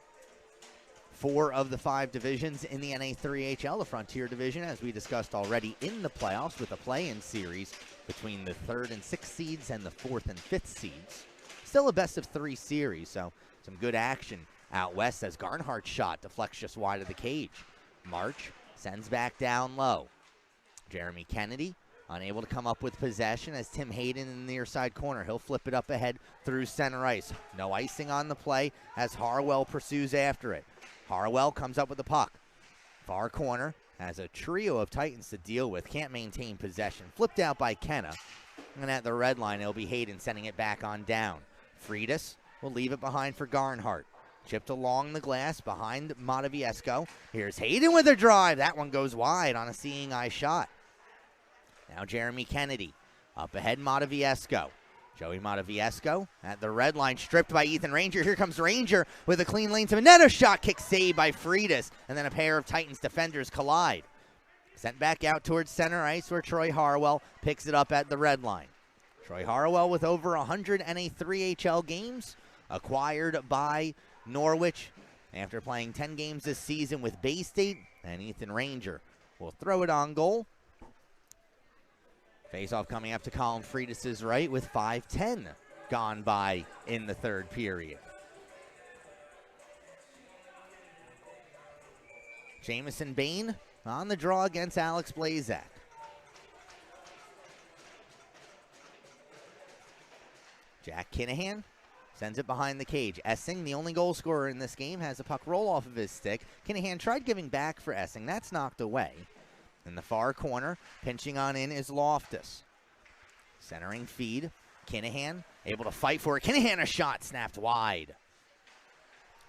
4 of the 5 divisions in the NA3HL, the Frontier Division, as we discussed already in the playoffs, with a play-in series between the 3rd and 6th seeds and the 4th and 5th seeds. Still a best-of-3 series, so some good action out west as Garnhart's shot deflects just wide of the cage. March sends back down low. Jeremy Kennedy unable to come up with possession as Tim Hayden in the near side corner. He'll flip it up ahead through center ice. No icing on the play as Harwell pursues after it. Harwell comes up with the puck. Far corner has a trio of Titans to deal with. Can't maintain possession. Flipped out by Kenna. And at the red line, it'll be Hayden sending it back on down. Freitas will leave it behind for Garnhart. Chipped along the glass behind Mataviesco. Here's Hayden with a drive. That one goes wide on a seeing eye shot. Now Jeremy Kennedy up ahead, Mataviesco. Joey Mataviesco at the red line, stripped by Ethan Ranger. Here comes Ranger with a clean lane to the net. A shot kick saved by Freitas, and then a pair of Titans defenders collide. Sent back out towards center ice where Troy Harwell picks it up at the red line. Troy Harwell with over 100 NA3HL games, acquired by Norwich after playing 10 games this season with Bay State, and Ethan Ranger will throw it on goal. Face-off coming up to Colin Freitas' right with 5:10 gone by in the third period. Jamison Bain on the draw against Alex Blazak. Jack Kinahan sends it behind the cage. Essing, the only goal scorer in this game, has a puck roll off of his stick. Kinahan tried giving back for Essing. That's knocked away. In the far corner, pinching on in is Loftus. Centering feed. Kinahan able to fight for it. Kinahan, a shot snapped wide.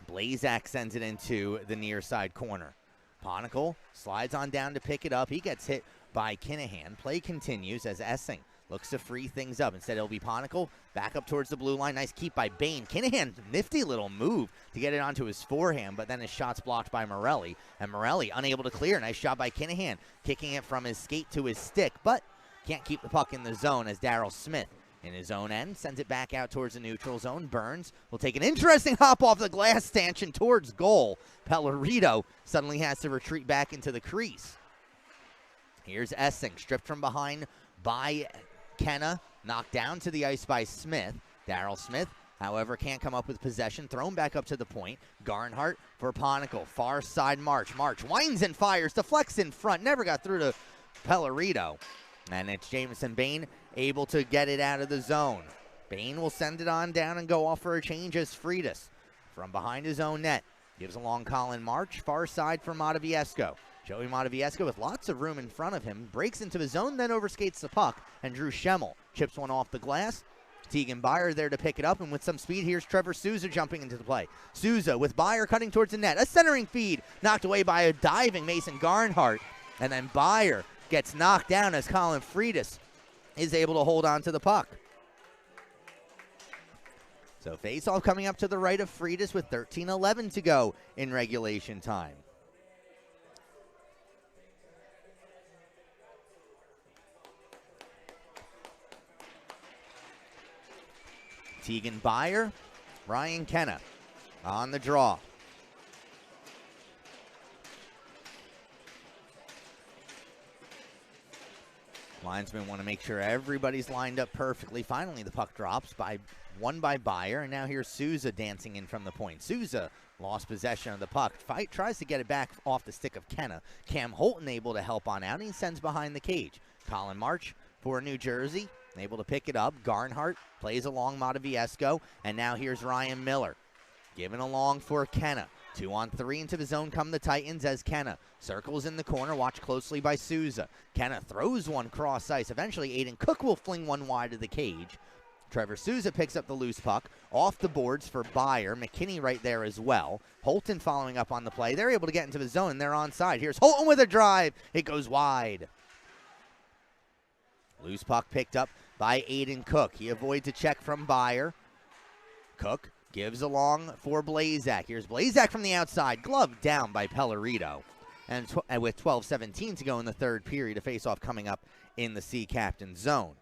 Blazak sends it into the near side corner. Ponicle slides on down to pick it up. He gets hit by Kinahan. Play continues as Essing looks to free things up. Instead, it'll be Ponicle back up towards the blue line. Nice keep by Bain. Kinahan, nifty little move to get it onto his forehand, but then his shot's blocked by Morelli. And Morelli unable to clear. Nice shot by Kinahan, kicking it from his skate to his stick, but can't keep the puck in the zone as Daryl Smith in his own end sends it back out towards the neutral zone. Burns will take an interesting hop off the glass stanchion towards goal. Pellerito suddenly has to retreat back into the crease. Here's Essing, stripped from behind by Kenna, knocked down to the ice by Smith. Daryl Smith, however, can't come up with possession. Thrown back up to the point. Garnhart for Ponicle. Far side March. March winds and fires. Deflects in front. Never got through to Pellerito. And it's Jamison Bain able to get it out of the zone. Bain will send it on down and go off for a change as Freitas from behind his own net gives along Colin March. Far side for Mataviesco. Joey Mataviesco with lots of room in front of him, breaks into his zone, then overskates the puck, and Drew Schemmel chips one off the glass. Tegan Byer there to pick it up, and with some speed, here's Trevor Souza jumping into the play. Souza with Byer cutting towards the net. A centering feed, knocked away by a diving Mason Garnhart, and then Byer gets knocked down as Colin Freitas is able to hold on to the puck. So face-off coming up to the right of Freitas with 13:11 to go in regulation time. Tegan Byer, Ryan Kenna on the draw. Linesmen want to make sure everybody's lined up perfectly. Finally, the puck drops by Byer, and now here's Souza dancing in from the point. Souza lost possession of the puck. Fight tries to get it back off the stick of Kenna. Cam Holton able to help on out, and he sends behind the cage. Colin March for New Jersey, able to pick it up. Garnhart plays along Motoviesco, and now here's Ryan Miller. Given along for Kenna. 2-on-3 into the zone come the Titans as Kenna circles in the corner, watched closely by Souza. Kenna throws one cross ice. Eventually, Aiden Cook will fling one wide of the cage. Trevor Souza picks up the loose puck off the boards for Byer. McKinney right there as well. Holton following up on the play. They're able to get into the zone, and they're onside. Here's Holton with a drive. It goes wide. Loose puck picked up by Aiden Cook. He avoids a check from Byer. Cook gives along for Blazak. Here's Blazak from the outside. Glove down by Pellerito. And with 12:17 to go in the third period, a faceoff coming up in the Sea Captain zone.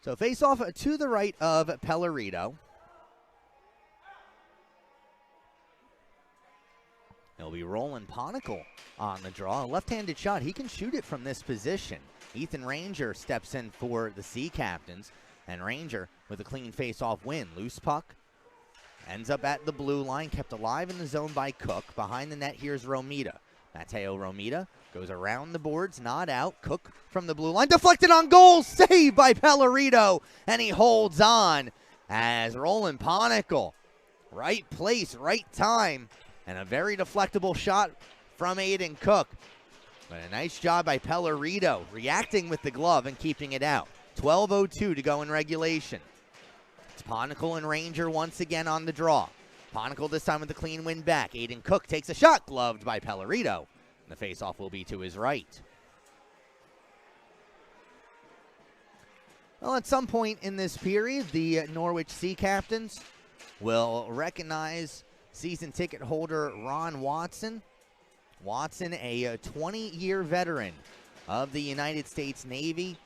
So faceoff to the right of Pellerito. It'll be Roland Ponicle on the draw. A left-handed shot. He can shoot it from this position. Ethan Ranger steps in for the Sea Captains. And Ranger with a clean face-off win. Loose puck. Ends up at the blue line. Kept alive in the zone by Cook. Behind the net, here's Romita. Mateo Romita goes around the boards, not out. Cook from the blue line. Deflected on goal. Saved by Pellerito. And he holds on as Roland Ponicle. Right place, right time. And a very deflectable shot from Aiden Cook. But a nice job by Pellerito, reacting with the glove and keeping it out. 12:02 to go in regulation. It's Ponicle and Ranger once again on the draw. Ponicle this time with a clean win back. Aiden Cook takes a shot, gloved by Pellerito. And the faceoff will be to his right. Well, at some point in this period, the Norwich Sea Captains will recognize season ticket holder Ron Watson. Watson, a 20-year veteran of the United States Navy.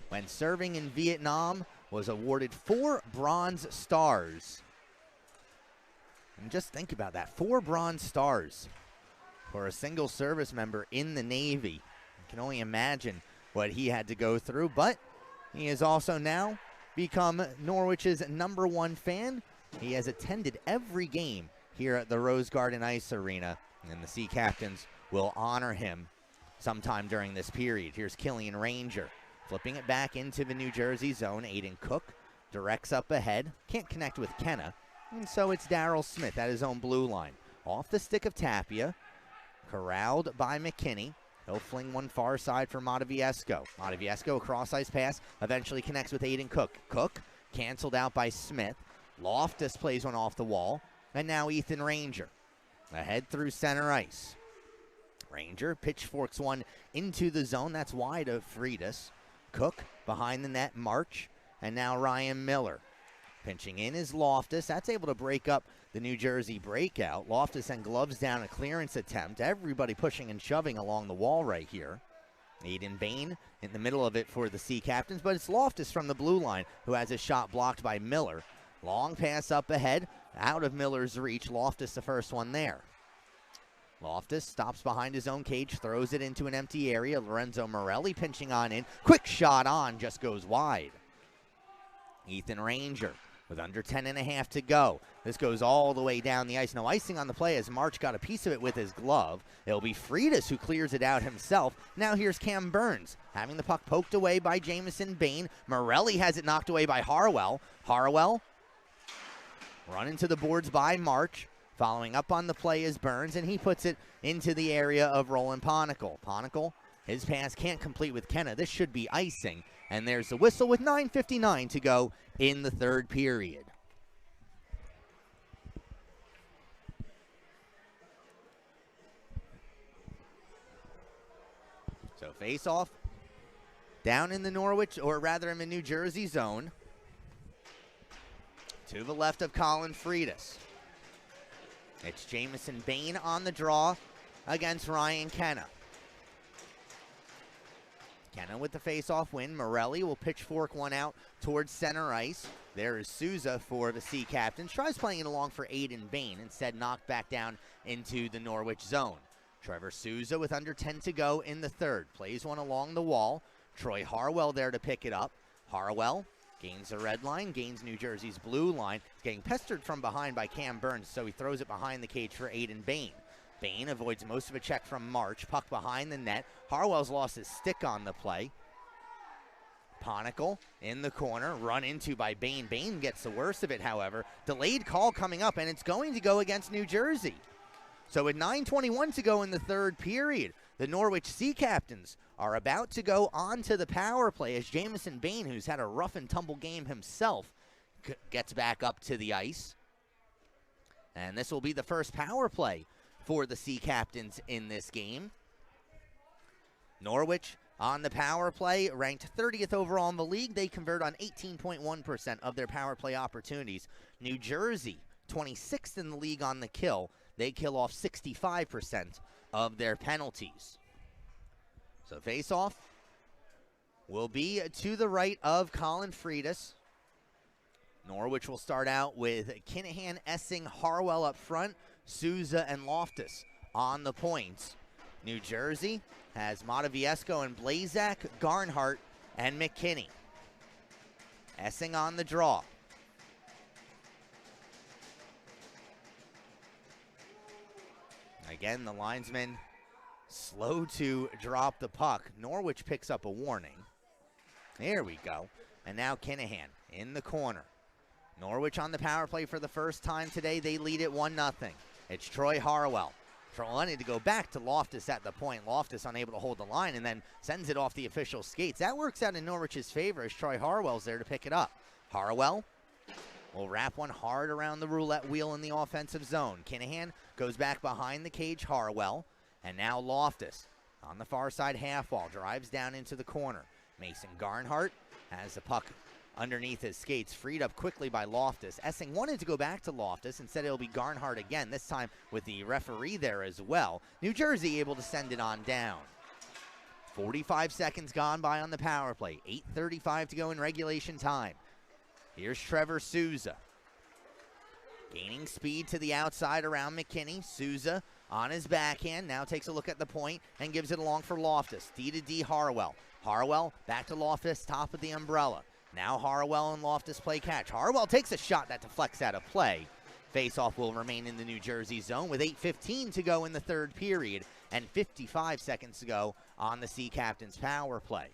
When serving in Vietnam, was awarded 4 Bronze Stars. And just think about that, 4 Bronze Stars for a single service member in the Navy. You can only imagine what he had to go through, but he has also now become Norwich's #1 fan. He has attended every game here at the Rose Garden Ice Arena, and the Sea Captains will honor him sometime during this period. Here's Killian Ranger, flipping it back into the New Jersey zone. Aiden Cook directs up ahead, can't connect with Kenna, and so it's Daryl Smith at his own blue line. Off the stick of Tapia, corralled by McKinney. He'll fling one far side for Motoviesco. Motoviesco, a cross-ice pass, eventually connects with Aiden Cook. Cook canceled out by Smith. Loftus plays one off the wall. And now Ethan Ranger ahead through center ice. Ranger pitchforks one into the zone. That's wide of Freitas. Cook behind the net, March. And now Ryan Miller. Pinching in is Loftus. That's able to break up the New Jersey breakout. Loftus and gloves down a clearance attempt. Everybody pushing and shoving along the wall right here. Aiden Bain in the middle of it for the Sea Captains, but it's Loftus from the blue line who has his shot blocked by Miller. Long pass up ahead, out of Miller's reach. Loftus the first one there. Loftus stops behind his own cage, throws it into an empty area. Lorenzo Morelli pinching on in. Quick shot on, just goes wide. Ethan Ranger with under 10.5 to go. This goes all the way down the ice. No icing on the play as March got a piece of it with his glove. It'll be Freitas who clears it out himself. Now here's Cam Burns having the puck poked away by Jamison Bain. Morelli has it knocked away by Harwell. Harwell running to the boards by March. Following up on the play is Burns, and he puts it into the area of Roland Ponicle. Ponicle, his pass can't complete with Kenna. This should be icing. And there's the whistle with 9:59 to go in the third period. So face-off down in the Norwich, or rather in the New Jersey zone. To the left of Colin Freitas. It's Jamison Bain on the draw against Ryan Kenna. Kenna with the face-off win. Morelli will pitchfork one out towards center ice. There is Souza for the Sea Captains. Tries playing it along for Aiden Bain. Instead knocked back down into the Norwich zone. Trevor Souza with under 10 to go in the third. Plays one along the wall. Troy Harwell there to pick it up. Harwell gains the red line, gains New Jersey's blue line. He's getting pestered from behind by Cam Burns, so he throws it behind the cage for Aiden Bain. Bain avoids most of a check from March. Puck behind the net. Harwell's lost his stick on the play. Ponicle in the corner, run into by Bain. Bain gets the worst of it, however. Delayed call coming up, and it's going to go against New Jersey. So with 9:21 to go in the third period, the Norwich Sea Captains are about to go on to the power play as Jamison Bain, who's had a rough and tumble game himself, gets back up to the ice. And this will be the first power play for the Sea Captains in this game. Norwich on the power play, ranked 30th overall in the league. They convert on 18.1% of their power play opportunities. New Jersey, 26th in the league on the kill. They kill off 65% of their penalties. So face-off will be to the right of Colin Freitas. Norwich will start out with Kinahan, Essing, Harwell up front, Souza and Loftus on the points. New Jersey has Mataviesco and Blazak, Garnhart, and McKinney. Essing on the draw. Again, the linesman slow to drop the puck. Norwich picks up a warning. There we go. And now Kinahan in the corner. Norwich on the power play for the first time today. They lead it 1-0. It's Troy Harwell. Wanted to go back to Loftus at the point. Loftus unable to hold the line and then sends it off the official skates. That works out in Norwich's favor as Troy Harwell's there to pick it up. Harwell will wrap one hard around the roulette wheel in the offensive zone. Kinahan goes back behind the cage, Harwell. And now Loftus on the far side half wall, drives down into the corner. Mason Garnhart has the puck underneath his skates, freed up quickly by Loftus. Essing wanted to go back to Loftus. Instead, it'll be Garnhart again, this time with the referee there as well. New Jersey able to send it on down. 45 seconds gone by on the power play. 8:35 to go in regulation time. Here's Trevor Souza. Gaining speed to the outside around McKinney. Souza on his backhand, now takes a look at the point and gives it along for Loftus. D to D Harwell. Harwell back to Loftus, top of the umbrella. Now Harwell and Loftus play catch. Harwell takes a shot that deflects out of play. Faceoff will remain in the New Jersey zone with 8:15 to go in the third period and 55 seconds to go on the Sea Captains power play.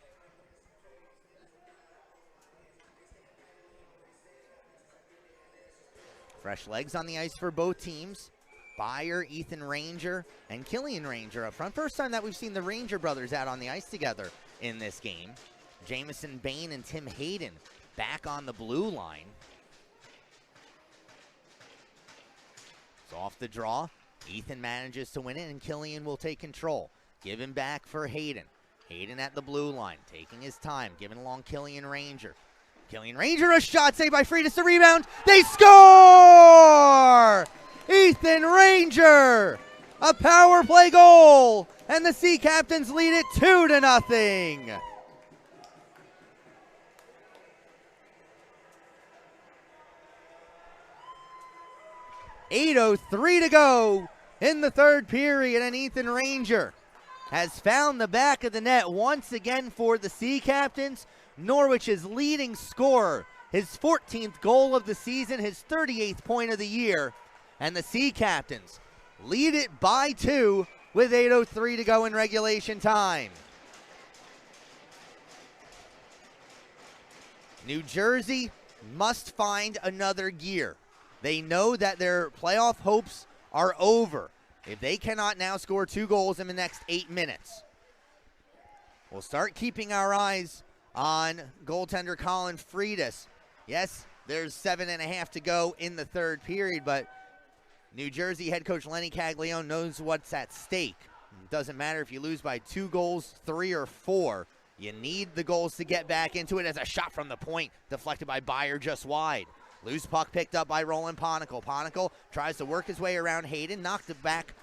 Fresh legs on the ice for both teams. Byer, Ethan Ranger, and Killian Ranger up front. First time that we've seen the Ranger brothers out on the ice together in this game. Jamison Bain and Tim Hayden back on the blue line. It's off the draw. Ethan manages to win it, and Killian will take control. Give him back for Hayden. Hayden at the blue line, taking his time, giving along Killian Ranger. Killian Ranger, a shot saved by Freitas, the rebound. They score! Ethan Ranger, a power play goal, and the Sea Captains lead it 2-0. .803 to go in the third period, and Ethan Ranger has found the back of the net once again for the Sea Captains. Norwich's leading scorer, his 14th goal of the season, his 38th point of the year, and the Sea Captains lead it by 2 with 8:03 to go in regulation time. New Jersey must find another gear. They know that their playoff hopes are over if they cannot now score 2 goals in the next 8 minutes. We'll start keeping our eyes on goaltender Colin Freitas. Yes, there's 7.5 to go in the third period, but New Jersey head coach Lenny Caglione knows what's at stake. It doesn't matter if you lose by 2 goals, 3 or 4. You need the goals to get back into it, as a shot from the point deflected by Byer just wide. Loose puck picked up by Roland Ponicle. Ponicle tries to work his way around Hayden, knocked it back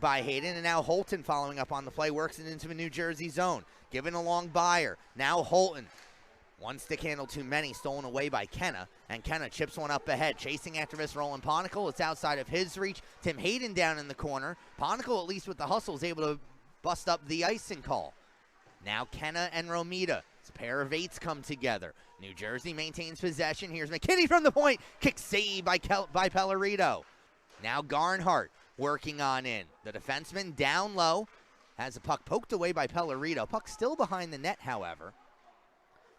by Hayden, and now Holton following up on the play, works it into the New Jersey zone. Given along Byer. Now Holton One stick handle too many, stolen away by Kenna, and Kenna chips one up ahead. Chasing after this, Roland Ponicle. It's outside of his reach. Tim Hayden down in the corner. Ponicle, at least with the hustle, is able to bust up the icing call. Now Kenna and Romita. It's a pair of eights come together. New Jersey maintains possession. Here's McKinney from the point. Kick save by Pellerito. Now Garnhart working on in. The defenseman down low. Has the puck poked away by Pellerito. Puck still behind the net, however.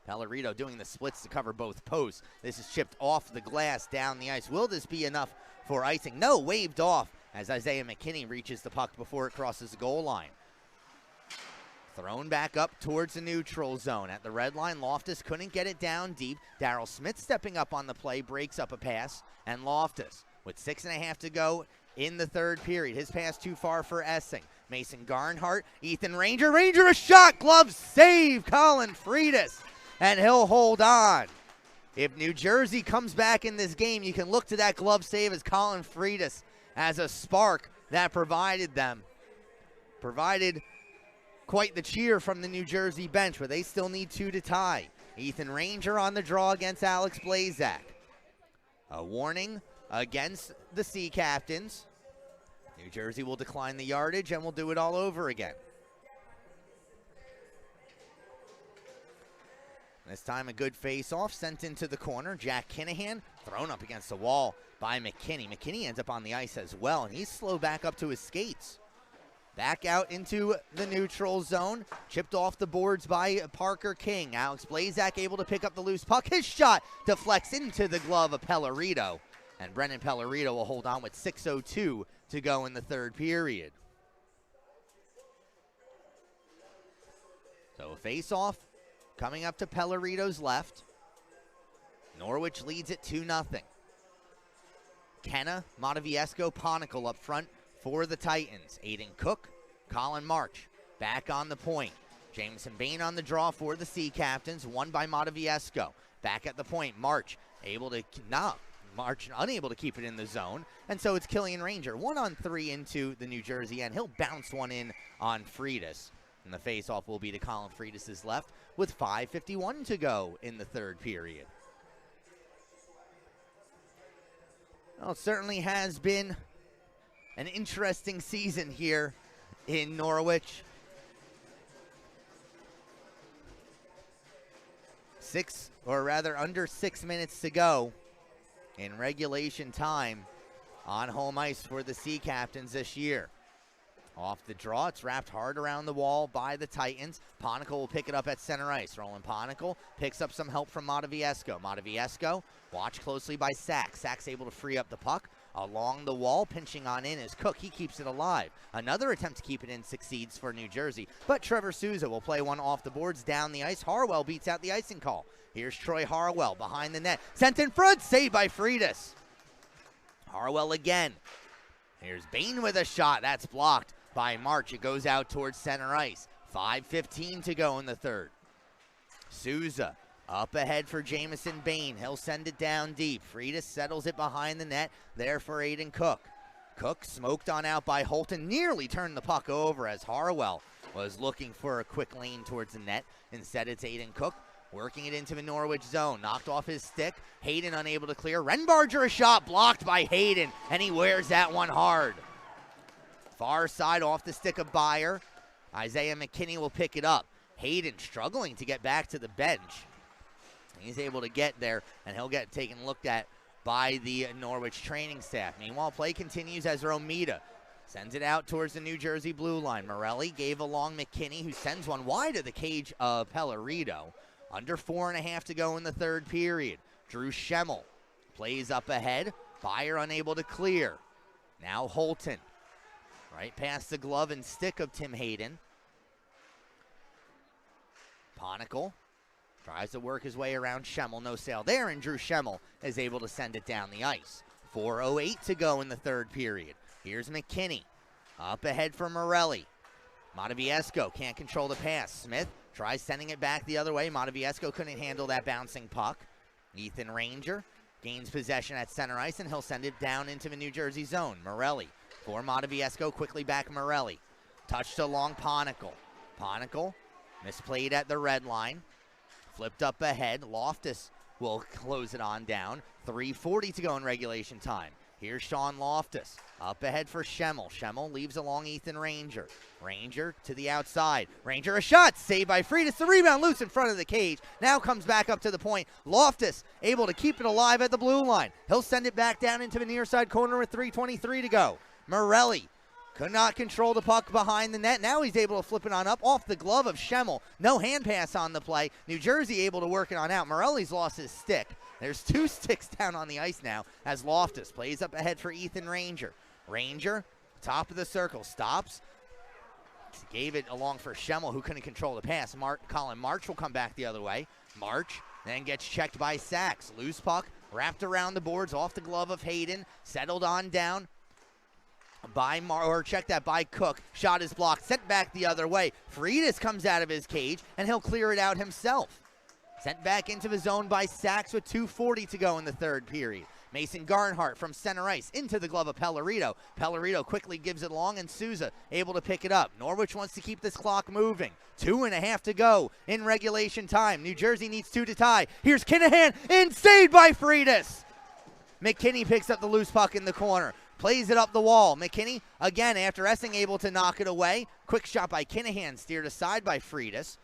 Pellerito doing the splits to cover both posts. This is chipped off the glass down the ice. Will this be enough for icing? No, waved off as Isaiah McKinney reaches the puck before it crosses the goal line. Thrown back up towards the neutral zone. At the red line, Loftus couldn't get it down deep. Daryl Smith stepping up on the play, breaks up a pass, and Loftus, with 6.5 to go in the third period. His pass too far for Essing. Mason Garnhart, Ethan Ranger. Ranger a shot, glove save, Colin Freitas, and he'll hold on. If New Jersey comes back in this game, you can look to that glove save as Colin Freitas as a spark that provided quite the cheer from the New Jersey bench, but they still need 2 to tie. Ethan Ranger on the draw against Alex Blazak. A warning against the Sea Captains. New Jersey will decline the yardage and we'll do it all over again. This time a good face-off sent into the corner. Jack Kinahan thrown up against the wall by McKinney. McKinney ends up on the ice as well, and he's slow back up to his skates. Back out into the neutral zone. Chipped off the boards by Parker King. Alex Blazak able to pick up the loose puck. His shot deflects into the glove of Pellerito. And Brennan Pellerito will hold on with 6:02 to go in the third period. So a face-off coming up to Pellerito's left. Norwich leads it 2-0. Kenna, Motoviesco, Ponicle up front for the Titans. Aiden Cook, Colin March back on the point. Jameson Bain on the draw for the Sea Captains, won by Motoviesco. Back at the point, March unable to keep it in the zone, and so it's Killian Ranger. 1-on-3 into the New Jersey end. He'll bounce one in on Freitas, and the face-off will be to Colin Freitas' left with 5:51 to go in the third period. Well, it certainly has been an interesting season here in Norwich. Under 6 minutes to go in regulation time on home ice for the Sea Captains this year. Off the draw, it's wrapped hard around the wall by the Titans. Ponicle will pick it up at center ice. Roland Ponicle picks up some help from Motoviesco. Motoviesco watched closely by Sachs. Sachs able to free up the puck along the wall. Pinching on in is Cook. He keeps it alive. Another attempt to keep it in succeeds for New Jersey, but Trevor Souza will play one off the boards down the ice. Harwell beats out the icing call. Here's Troy Harwell behind the net. Sent in front, saved by Freitas. Harwell again. Here's Bain with a shot. That's blocked by March. It goes out towards center ice. 5:15 to go in the third. Souza up ahead for Jameson Bain. He'll send it down deep. Freitas settles it behind the net. There for Aiden Cook. Cook smoked on out by Holton. Nearly turned the puck over as Harwell was looking for a quick lane towards the net. Instead, it's Aiden Cook working it into the Norwich zone. Knocked off his stick. Hayden unable to clear. Renbarger a shot blocked by Hayden, and he wears that one hard. Far side off the stick of Byer. Isaiah McKinney will pick it up. Hayden struggling to get back to the bench. He's able to get there, and he'll get taken a look at by the Norwich training staff. Meanwhile, play continues as Romita sends it out towards the New Jersey blue line. Morelli gave along McKinney, who sends one wide of the cage of Pellerito. Under 4.5 to go in the third period. Drew Schemmel plays up ahead. Byer unable to clear. Now Holton. Right past the glove and stick of Tim Hayden. Ponicle tries to work his way around Schemmel. No sale there, and Drew Schemmel is able to send it down the ice. 4:08 to go in the third period. Here's McKinney. Up ahead for Morelli. Motoviesco can't control the pass. Smith tries sending it back the other way. Motoviesco couldn't handle that bouncing puck. Ethan Ranger gains possession at center ice, and he'll send it down into the New Jersey zone. Morelli for Motoviesco, quickly back Morelli. Touched along Ponicle. Ponicle misplayed at the red line. Flipped up ahead. Loftus will close it on down. 3:40 to go in regulation time. Here's Sean Loftus. Up ahead for Schemmel. Schemmel leaves along Ethan Ranger. Ranger to the outside. Ranger a shot. Saved by Freitas. The rebound loose in front of the cage. Now comes back up to the point. Loftus able to keep it alive at the blue line. He'll send it back down into the near side corner with 3:23 to go. Morelli could not control the puck behind the net. Now he's able to flip it on up off the glove of Schemmel. No hand pass on the play. New Jersey able to work it on out. Morelli's lost his stick. There's 2 sticks down on the ice now as Loftus plays up ahead for Ethan Ranger. Ranger, top of the circle, stops. Gave it along for Schemmel, who couldn't control the pass. Colin March will come back the other way. March then gets checked by Sachs. Loose puck, wrapped around the boards, off the glove of Hayden. Settled on down by by Cook. Shot is blocked, sent back the other way. Freitas comes out of his cage, and he'll clear it out himself. Sent back into the zone by Sachs with 2:40 to go in the third period. Mason Garnhart from center ice into the glove of Pellerito. Pellerito quickly gives it long, and Souza able to pick it up. Norwich wants to keep this clock moving. 2.5 to go in regulation time. New Jersey needs 2 to tie. Here's Kinahan, and saved by Freitas. McKinney picks up the loose puck in the corner. Plays it up the wall. McKinney, again, after Essing able to knock it away. Quick shot by Kinahan, steered aside by Freitas.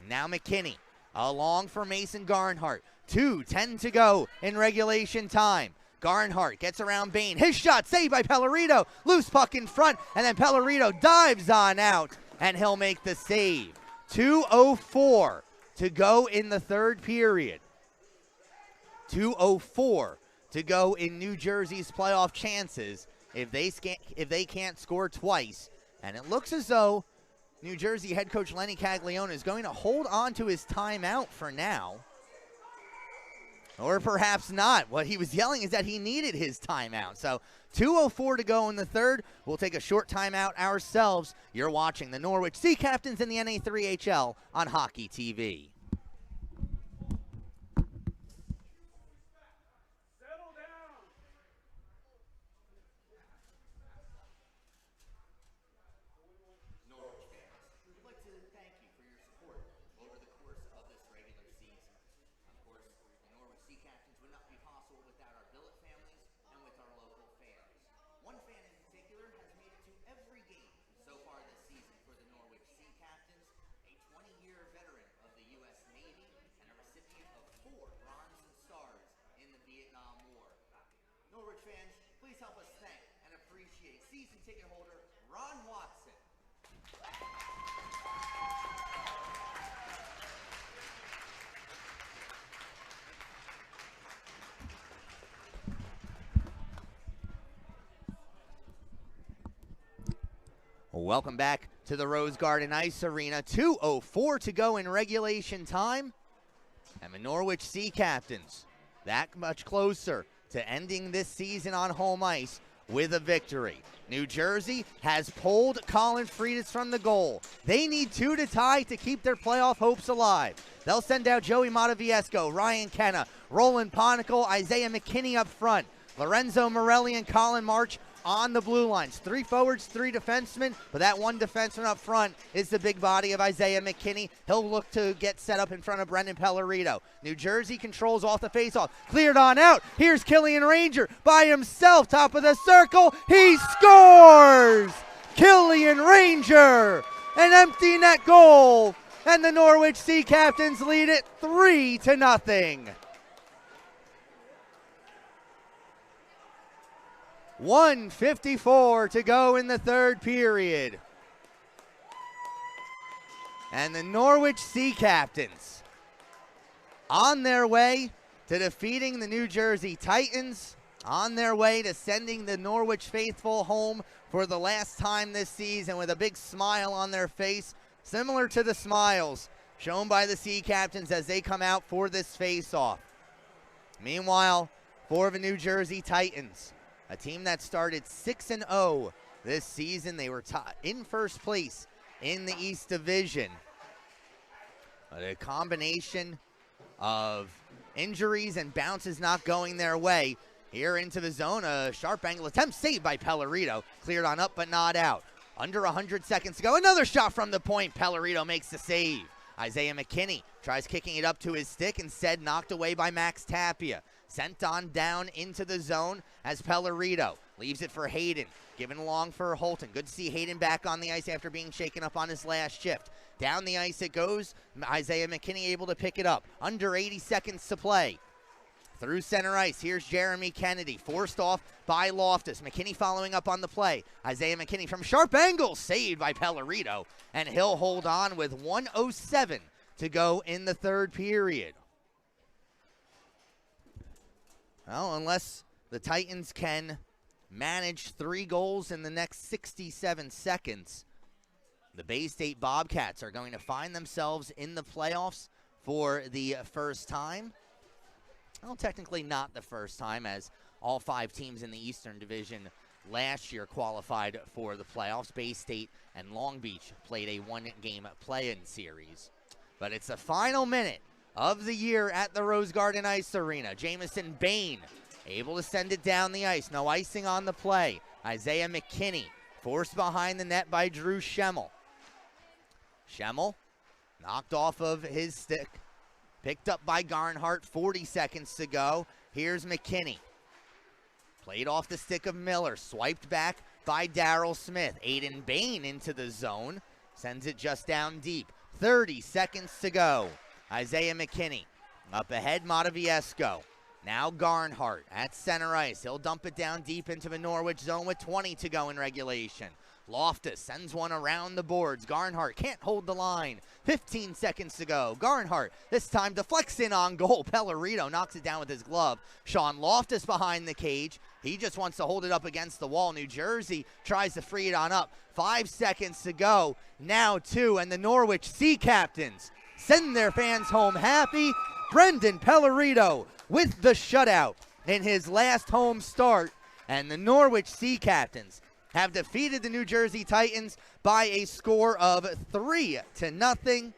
Now McKinney. Along for Mason Garnhart. 2:10 to go in regulation time. Garnhart gets around Bain. His shot saved by Pellerito. Loose puck in front, and then Pellerito dives on out, and he'll make the save. 2:04 to go in the third period. 2:04 to go in New Jersey's playoff chances if they can't score twice. And it looks as though New Jersey head coach Lenny Caglione is going to hold on to his timeout for now. Or perhaps not. What he was yelling is that he needed his timeout. So 2:04 to go in the third. We'll take a short timeout ourselves. You're watching the Norwich Sea Captains in the NA3HL on Hockey TV. Norwich fans, please help us thank and appreciate season ticket holder Ron Watson. Welcome back to the Rose Garden Ice Arena. 2:04 to go in regulation time. And the Norwich Sea Captains that much closer to ending this season on home ice with a victory. New Jersey has pulled Colin Freitas from the goal. They need 2 to tie to keep their playoff hopes alive. They'll send out Joey Motoviesco, Ryan Kenna, Roland Ponicle, Isaiah McKinney up front, Lorenzo Morelli and Colin March on the blue lines. 3 forwards, 3 defensemen, but that one defenseman up front is the big body of Isaiah McKinney. He'll look to get set up in front of Brendan Pellerito. New Jersey controls off the faceoff. Cleared on out. Here's Killian Ranger by himself, top of the circle. He scores! Killian Ranger! An empty net goal, and the Norwich Sea Captains lead it 3-0. 1:54 to go in the third period. And the Norwich Sea Captains on their way to defeating the New Jersey Titans, on their way to sending the Norwich faithful home for the last time this season with a big smile on their face, similar to the smiles shown by the Sea Captains as they come out for this face-off. Meanwhile, for the New Jersey Titans, a team that started 6-0 this season. They were in first place in the East Division. But a combination of injuries and bounces not going their way. Here into the zone, a sharp angle attempt saved by Pellerito. Cleared on up but not out. Under 100 seconds to go. Another shot from the point. Pellerito makes the save. Isaiah McKinney tries kicking it up to his stick, instead knocked away by Max Tapia. Sent on down into the zone as Pellerito leaves it for Hayden. Given along for Holton. Good to see Hayden back on the ice after being shaken up on his last shift. Down the ice it goes. Isaiah McKinney able to pick it up. Under 80 seconds to play. Through center ice, here's Jeremy Kennedy, forced off by Loftus. McKinney following up on the play. Isaiah McKinney from sharp angle, saved by Pellerito, and he'll hold on with 1:07 to go in the third period. Well, unless the Titans can manage 3 goals in the next 67 seconds, the Bay State Bobcats are going to find themselves in the playoffs for the first time. Well, technically not the first time, as all 5 teams in the Eastern Division last year qualified for the playoffs. Bay State and Long Beach played a 1-game play-in series. But it's the final minute of the year at the Rose Garden Ice Arena. Jamison Bain able to send it down the ice. No icing on the play. Isaiah McKinney forced behind the net by Drew Schemmel. Schemmel knocked off of his stick. Picked up by Garnhart, 40 seconds to go. Here's McKinney. Played off the stick of Miller. Swiped back by Darryl Smith. Aiden Bain into the zone. Sends it just down deep. 30 seconds to go. Isaiah McKinney. Up ahead, Mataviesco. Now Garnhart at center ice. He'll dump it down deep into the Norwich zone with 20 to go in regulation. Loftus sends one around the boards. Garnhart can't hold the line. 15 seconds to go. Garnhart this time deflects in on goal. Pellerito knocks it down with his glove. Sean Loftus behind the cage. He just wants to hold it up against the wall. New Jersey tries to free it on up. 5 seconds to go. Now 2, and the Norwich Sea Captains send their fans home happy. Brendan Pellerito with the shutout in his last home start, and the Norwich Sea Captains have defeated the New Jersey Titans by a score of 3-0.